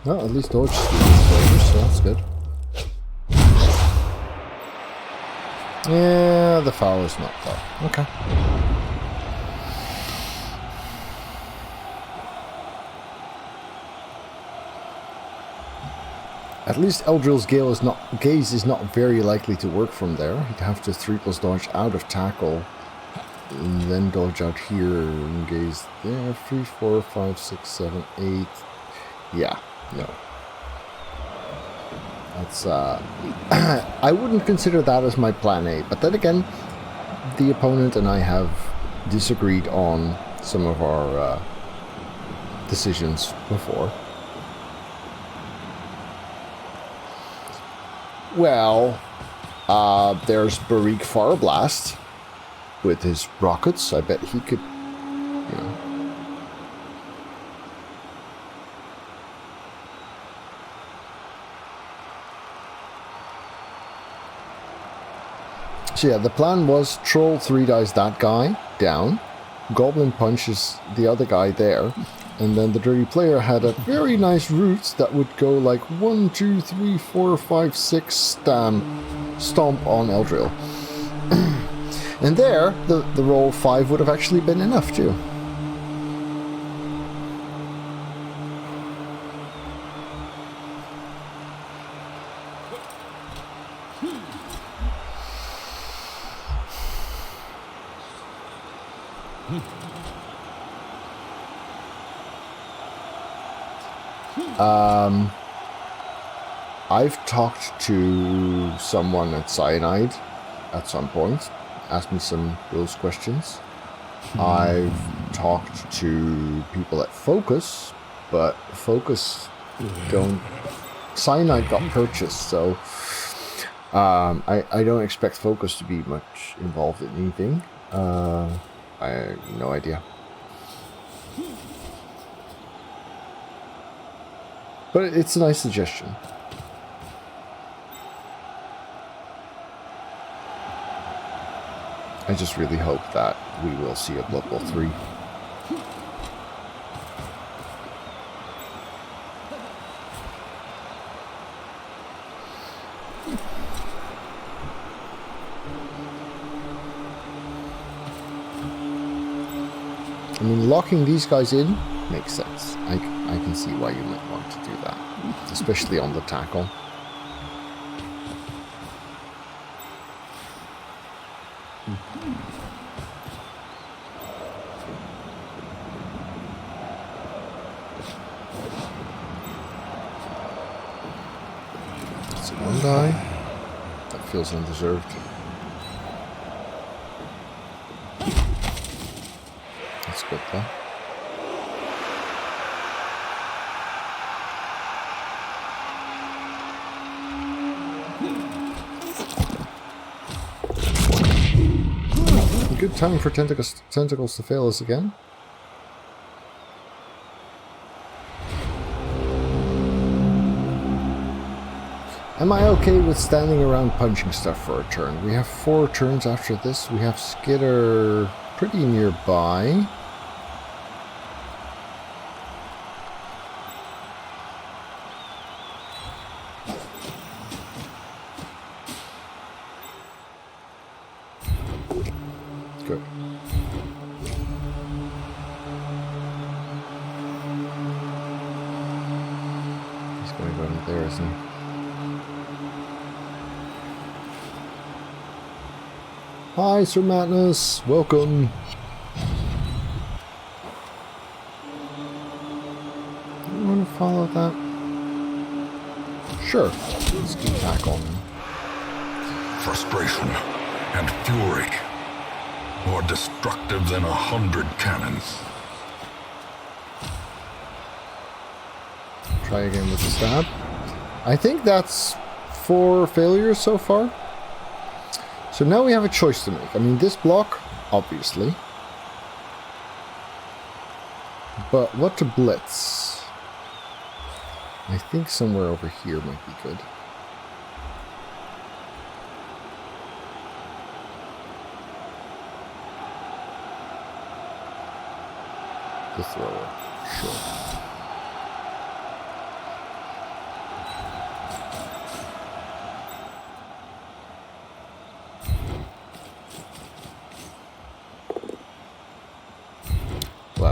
Well, at least dodge speed is better, so that's good. Yeah, the foul is not far. Okay. At least Eldril's gaze is not very likely to work from there. He'd have to 3+ dodge out of tackle, and then dodge out here and gaze there. 3, 4, 5, 6, 7, 8. Yeah, no. That's I wouldn't consider that as my plan A, but then again, the opponent and I have disagreed on some of our decisions before. Well, there's Barik Farblast with his rockets. I bet he could, you know. So yeah, the plan was Troll 3-dice that guy down, Goblin punches the other guy there, and then the Dirty Player had a very nice route that would go like 1, 2, 3, 4, 5, 6 stomp on Eldril. And there, the roll 5 would have actually been enough too. I've talked to someone at Cyanide at some point, asked me some rules questions. I've talked to people at Focus, but Focus don't... Cyanide got purchased, so I don't expect Focus to be much involved in anything. I have no idea. But it's a nice suggestion. I just really hope that we will see a Blood Bowl 3. I mean, locking these guys in makes sense. I can see why you might want to do that, especially on the tackle. That's one guy. That feels undeserved. That's good though. Good time for tentacles to fail us again. Am I okay with standing around punching stuff for a turn? We have 4 turns after this. We have Skitter pretty nearby. Good. He's going to go in there, isn't he? Hi, Sir Madness. Welcome. Do you want to follow that? Sure. Let's do tackle. Frustration and fury, more destructive than 100 cannons. Try again with the stab. I think that's 4 failures so far. So now we have a choice to make. I mean, this block, obviously. But what to blitz? I think somewhere over here might be good. The thrower, sure.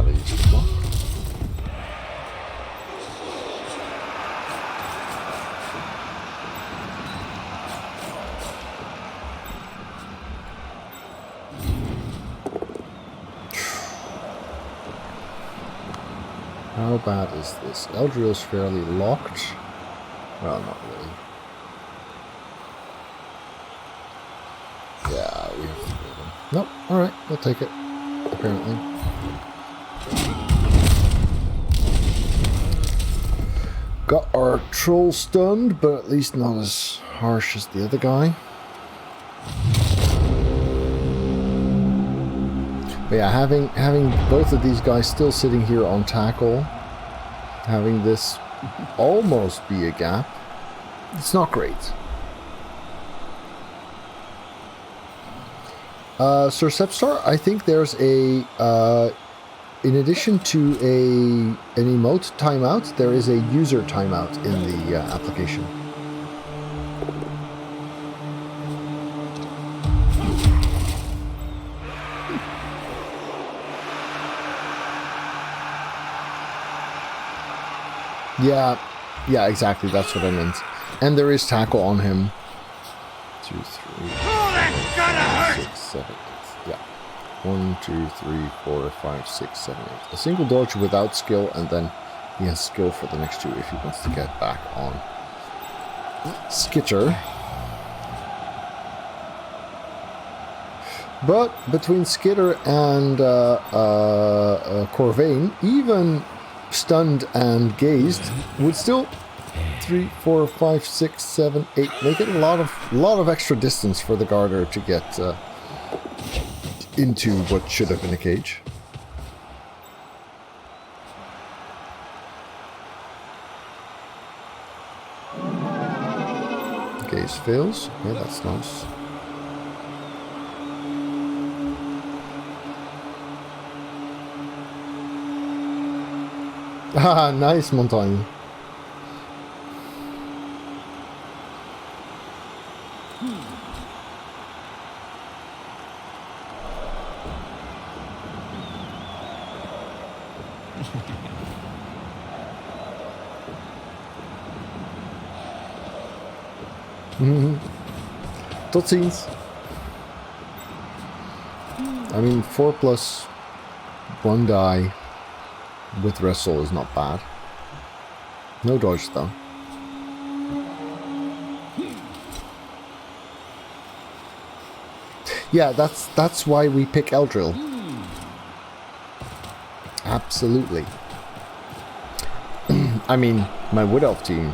glad I used the block. How bad is this? Eldril's fairly locked. Well, not really. Yeah, we have to kill them. Nope, alright, we'll take it. Apparently. Got our troll stunned, but at least not as harsh as the other guy. But yeah, having both of these guys still sitting here on tackle, having this almost be a gap, it's not great. Sir Sepstar, I think there's a, in addition to an emote timeout, there is a user timeout in the application. Yeah, exactly. That's what I meant. And there is tackle on him. 2, 3, 4, 6, 7, 8. Yeah. 1, 2, 3, 4, 5, 6, 7, 8. A single dodge without skill, and then he has skill for the next 2 if he wants to get back on Skitter. But between Skitter and Corvain, even stunned and gazed would still 3, 4, 5, 6, 7, 8 make it a lot of extra distance for the Garter to get into what should have been a cage. Gaze fails. Okay, that's nice. Ah, nice, Montagne. Tot ziens. I mean, 4 plus 1 die with wrestle is not bad. No dodge though. Yeah, that's why we pick Eldril. Absolutely. I mean, my Wood Elf team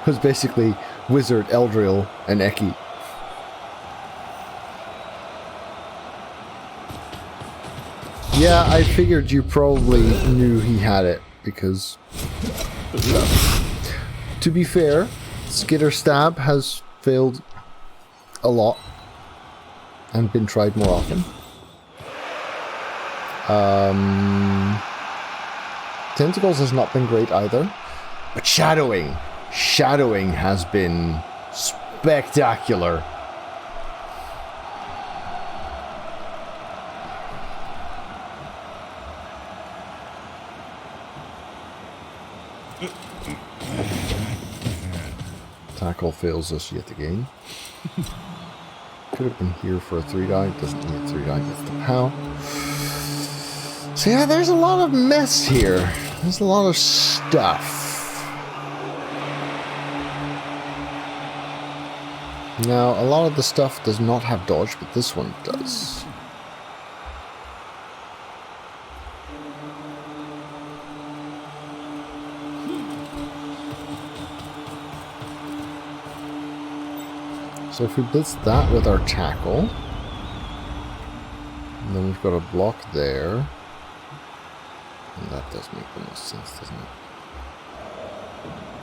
was basically Wizard, Eldril, and Eki. Yeah, I figured you probably knew he had it, because... To be fair, Skitter Stab has failed a lot, and been tried more often. Tentacles has not been great either, but Shadowing has been spectacular. Tackle fails us yet again. Could have been here for a 3-die. Doesn't need a 3-die. That's the POW. So yeah, there's a lot of mess here. There's a lot of stuff. Now, a lot of the stuff does not have dodge, but this one does. So if we blitz that with our tackle, and then we've got a block there, and that does make the most sense, doesn't it?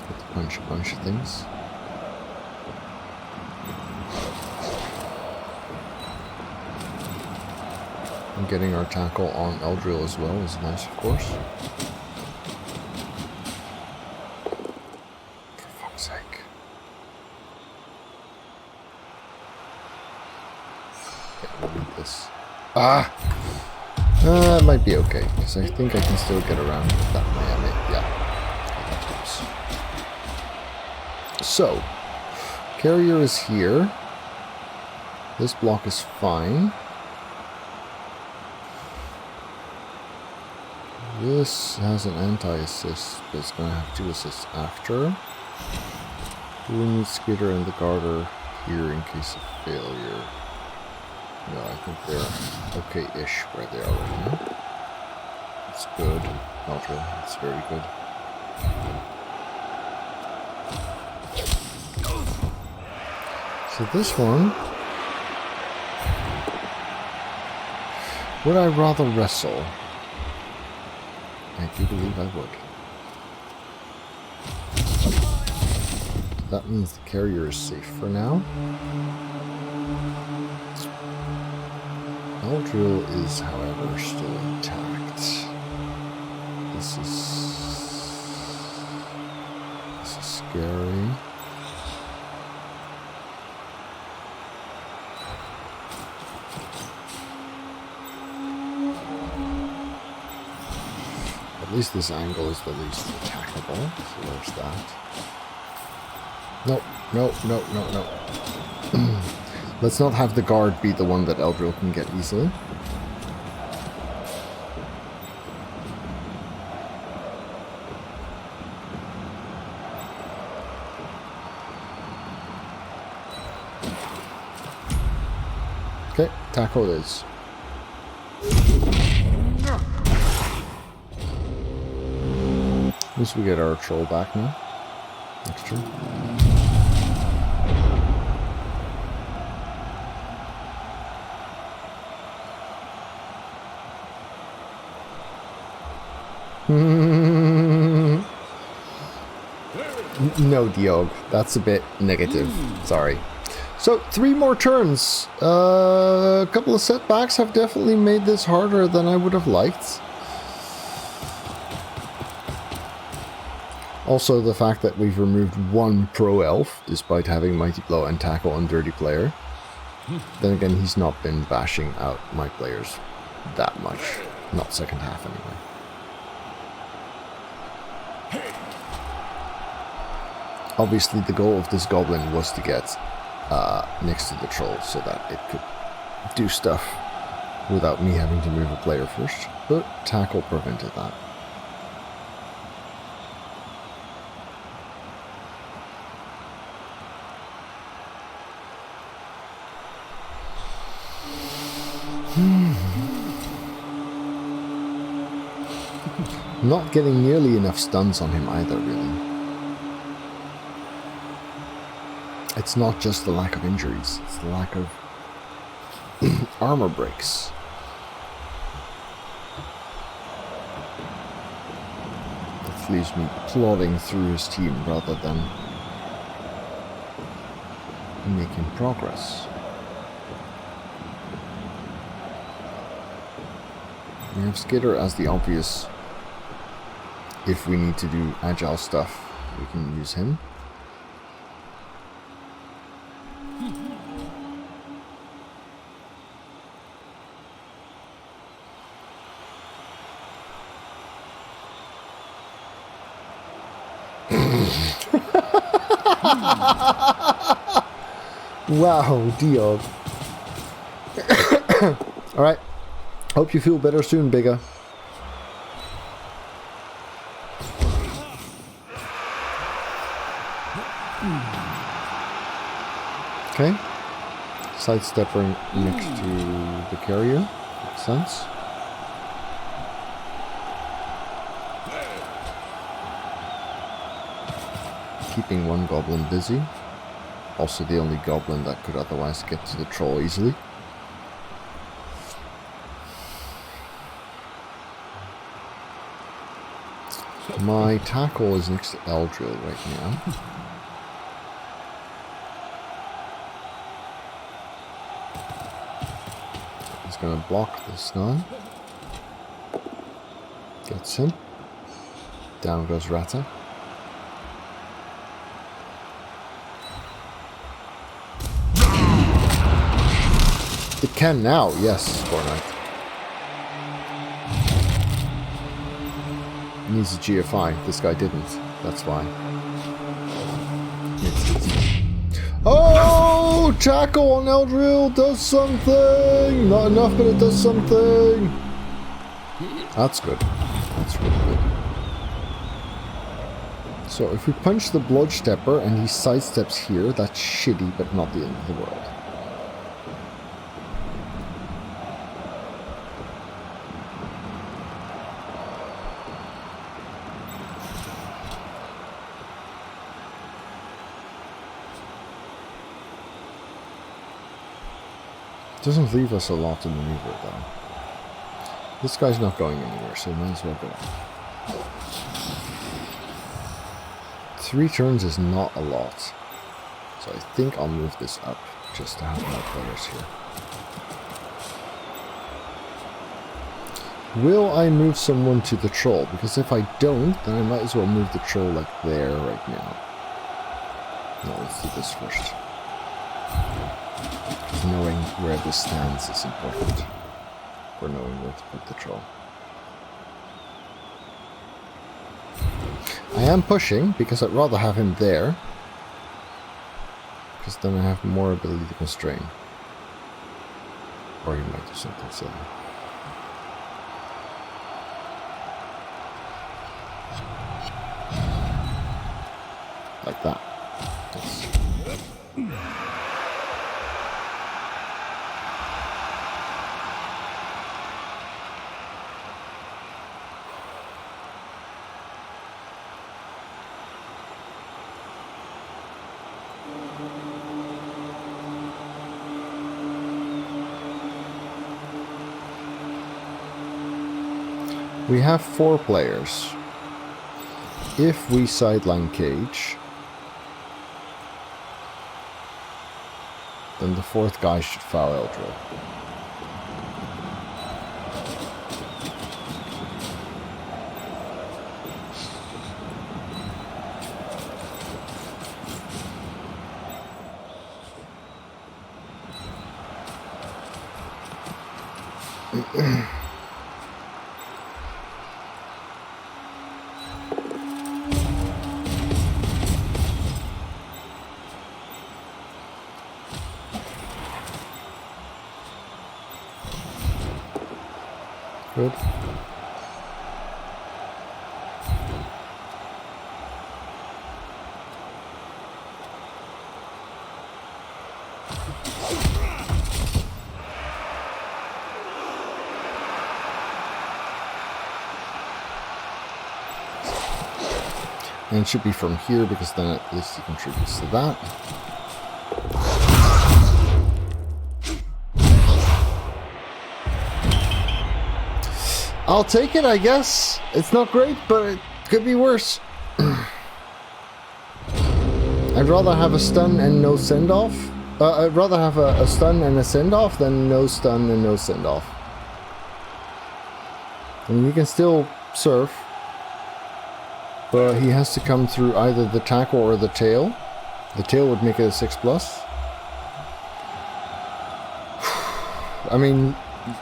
Get to punch a bunch of things. And getting our tackle on Eldril as well is nice, of course. For fuck's sake. Okay, we'll need this. Ah! It might be okay, because I think I can still get around that Miami. Yeah. Okay, that works. So, carrier is here. This block is fine. This has an anti-assist, but it's going to have 2 assists after. Do we need Skitter and the Garter here in case of failure? No, I think they're okay-ish where they are right now. That's good. Not really. That's very good. So this one... would I rather wrestle? I do believe I would. That means the carrier is safe for now. Eldril is, however, still intact. This is scary. At least this angle is the least attackable, so there's that. No. Let's not have the guard be the one that Eldril can get easily. Okay, tackle it is. At least we get our troll back now. Next turn. No, Diog. That's a bit negative. Sorry. So, 3 more turns. A couple of setbacks have definitely made this harder than I would have liked. Also, the fact that we've removed 1 pro elf, despite having Mighty Blow and Tackle on Dirty Player. Then again, he's not been bashing out my players that much. Not second half, anyway. Obviously, the goal of this goblin was to get next to the troll so that it could do stuff without me having to move a player first. But Tackle prevented that. Not getting nearly enough stuns on him either, really. It's not just the lack of injuries, it's the lack of armor breaks. That leaves me plodding through his team rather than making progress. We have Skitter as the obvious. If we need to do agile stuff, we can use him. Wow, Diog. Alright. Hope you feel better soon, Bigger. Okay. Sidestepping next to the carrier. Makes sense. Keeping 1 goblin busy. Also the only goblin that could otherwise get to the troll easily. My tackle is next to Eldril right now. He's gonna block this guy. Gets him. Down goes Rata. It can now, yes, Fortnite. Needs a GFI. This guy didn't. That's why. Oh! Tackle on Eldril does something! Not enough, but it does something! That's good. That's really good. So if we punch the Bloodstepper and he sidesteps here, that's shitty, but not the end of the world. Doesn't leave us a lot to maneuver though. This guy's not going anywhere, so might as well go. 3 turns is not a lot. So I think I'll move this up just to have more players here. Will I move someone to the troll? Because if I don't, then I might as well move the troll like there right now. No, let's do this first. Knowing where this stands is important for knowing where to put the troll. I am pushing because I'd rather have him there, because then I have more ability to constrain. Or he might do something silly. Like that. Yes. We have 4 players. If we sideline cage, then the 4th guy should foul Eldril. Good. And it should be from here because then at least he contributes to that. I'll take it, I guess. It's not great, but it could be worse. I'd rather have a stun and no send-off. I'd rather have a stun and a send-off than no stun and no send-off. I mean, you can still surf, but he has to come through either the tackle or the tail. The tail would make it a 6+. I mean,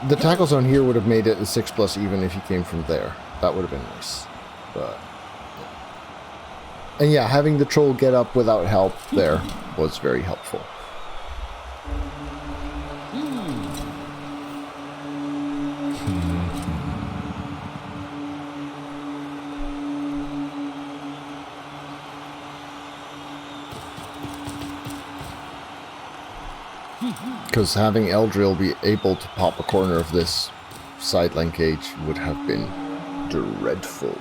the tackle zone here would have made it a 6+ even if he came from there. That would have been nice. But and yeah, having the troll get up without help there was very helpful. Because having Eldril be able to pop a corner of this sideline cage would have been dreadful.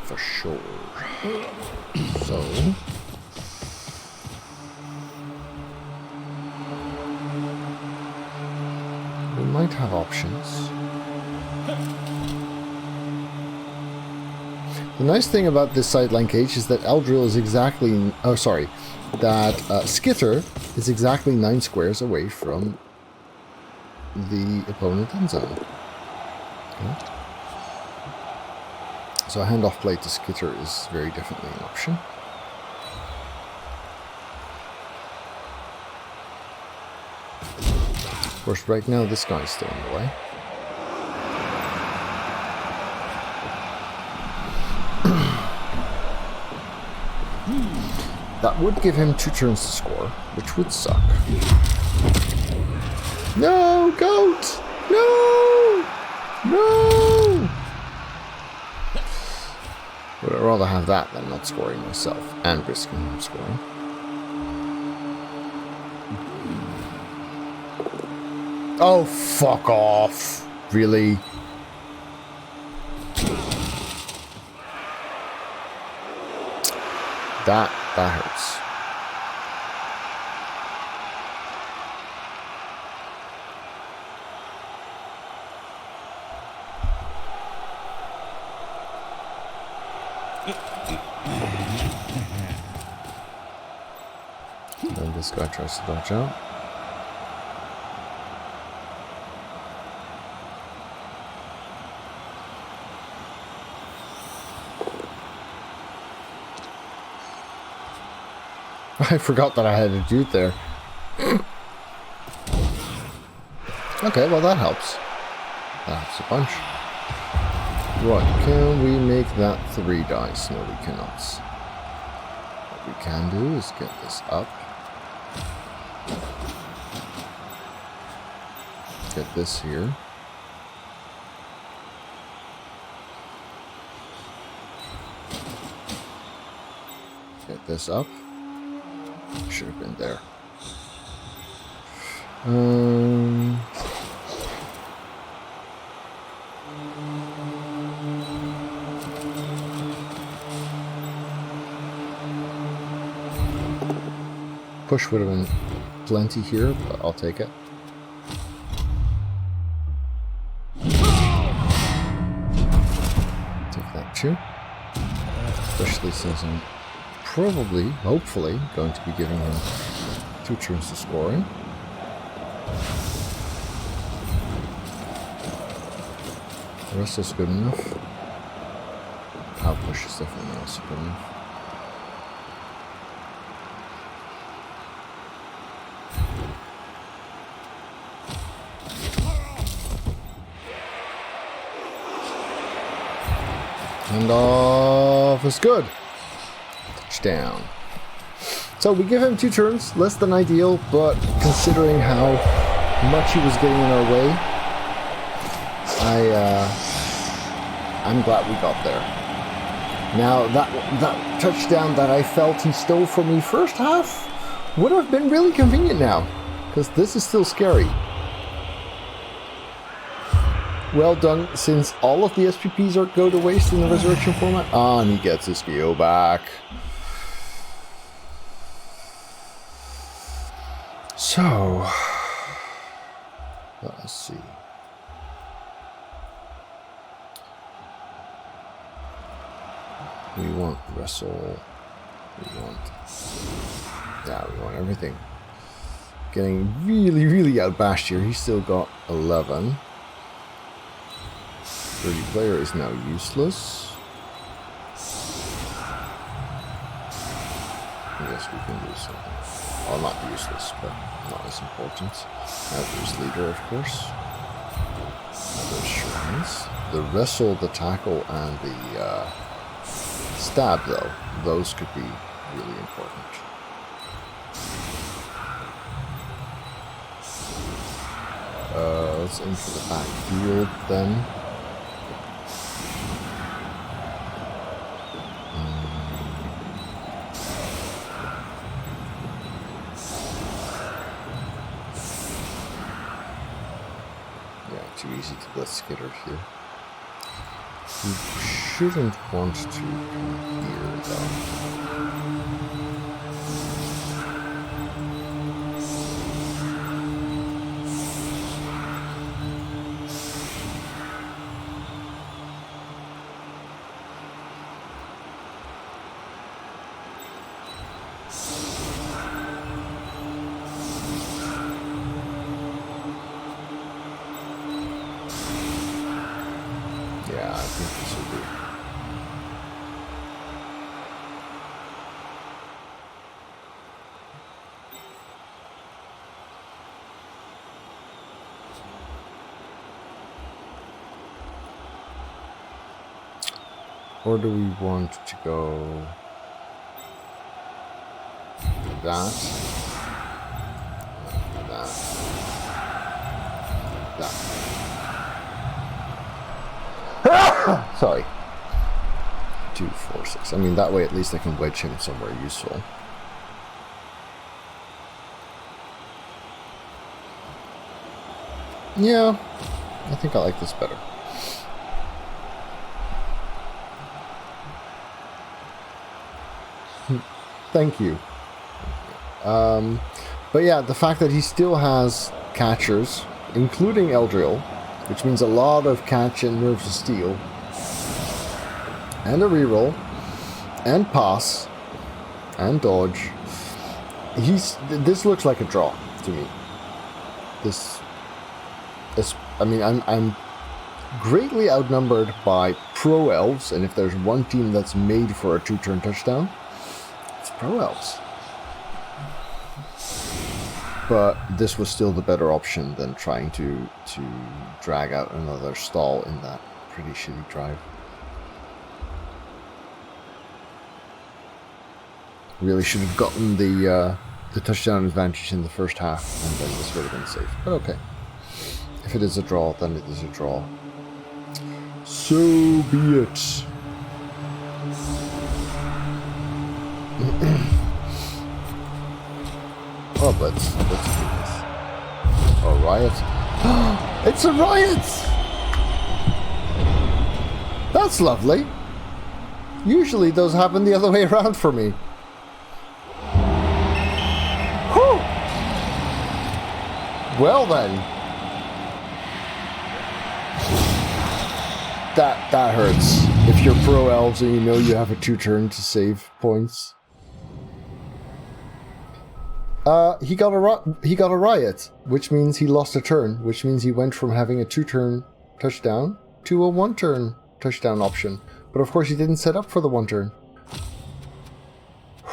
For sure. So we might have options. The nice thing about this sideline cage is that Eldril is exactly... Oh, sorry. That Skitter is exactly 9 squares away from the opponent end zone. Okay. So a handoff play to Skitter is very definitely an option. Of course, right now this guy's still in the way. That would give him 2 turns to score, which would suck. No, goat! No! No! Would I rather have that than not scoring myself and risking him scoring? Oh, fuck off! Really? That hurts. And this guy tries to dodge out. I forgot that I had a dude there. Okay, well that helps. That helps a bunch. Right, can we make that 3 dice? No, we cannot. What we can do is get this up. Get this here. Get this up. Should have been there. Push would have been plenty here, but I'll take it. Take that too. Especially since I'm probably, hopefully, going to be giving him 2 turns to scoring. The rest is good enough. Power push is definitely also good enough. And off is good. Touchdown. So we give him 2 turns, less than ideal, but considering how much he was getting in our way, I'm glad we got there. Now that touchdown that I felt he stole from me first half would have been really convenient now, because this is still scary. Well done, since all of the SPPs go to waste in the resurrection format. Ah, and he gets his PO back. So, let's see. We want wrestle. We want everything. Getting really outbashed here. He's still got 11. 30 player is now useless. Yes, we can do something. Well, not useless, but not as important. There's leader, of course. There's shrines. The wrestle, the tackle, and the stab, though. Those could be really important. Let's aim for the backfield then. Too easy to blitz skitter here. We shouldn't want to come here though. Yeah, I think this will do. Or do we want to go... that. That. Sorry. 2, 4, 6. I mean, that way at least I can wedge him somewhere useful. Yeah, I think I like this better. Thank you. But yeah, the fact that he still has catchers, including Eldril, which means a lot of catch and Nerves of Steel, and a reroll, and pass, and dodge. This looks like a draw to me. I mean, I'm greatly outnumbered by pro elves, and if there's one team that's made for a 2-turn touchdown, it's pro elves. But this was still the better option than trying to drag out another stall in that pretty shitty drive. Really should have gotten the touchdown advantage in the first half, and then this would have been safe. But okay. If it is a draw, then it is a draw. So be it. Oh, let's do this. A riot. It's a riot! That's lovely. Usually those happen the other way around for me. Whew. Well then. That hurts. If you're pro elves and you know you have a 2-turn to save points. He got a riot, which means he lost a turn, which means he went from having a 2-turn touchdown to a 1-turn touchdown option. But of course he didn't set up for the 1-turn.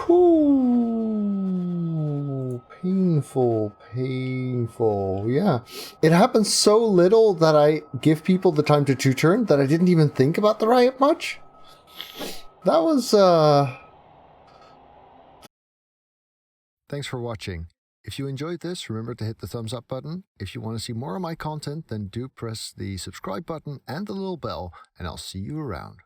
Whew, painful. Yeah, it happens so little that I give people the time to 2-turn that I didn't even think about the riot much. That was Thanks for watching. If you enjoyed this, remember to hit the thumbs up button. If you want to see more of my content, then do press the subscribe button and the little bell, and I'll see you around.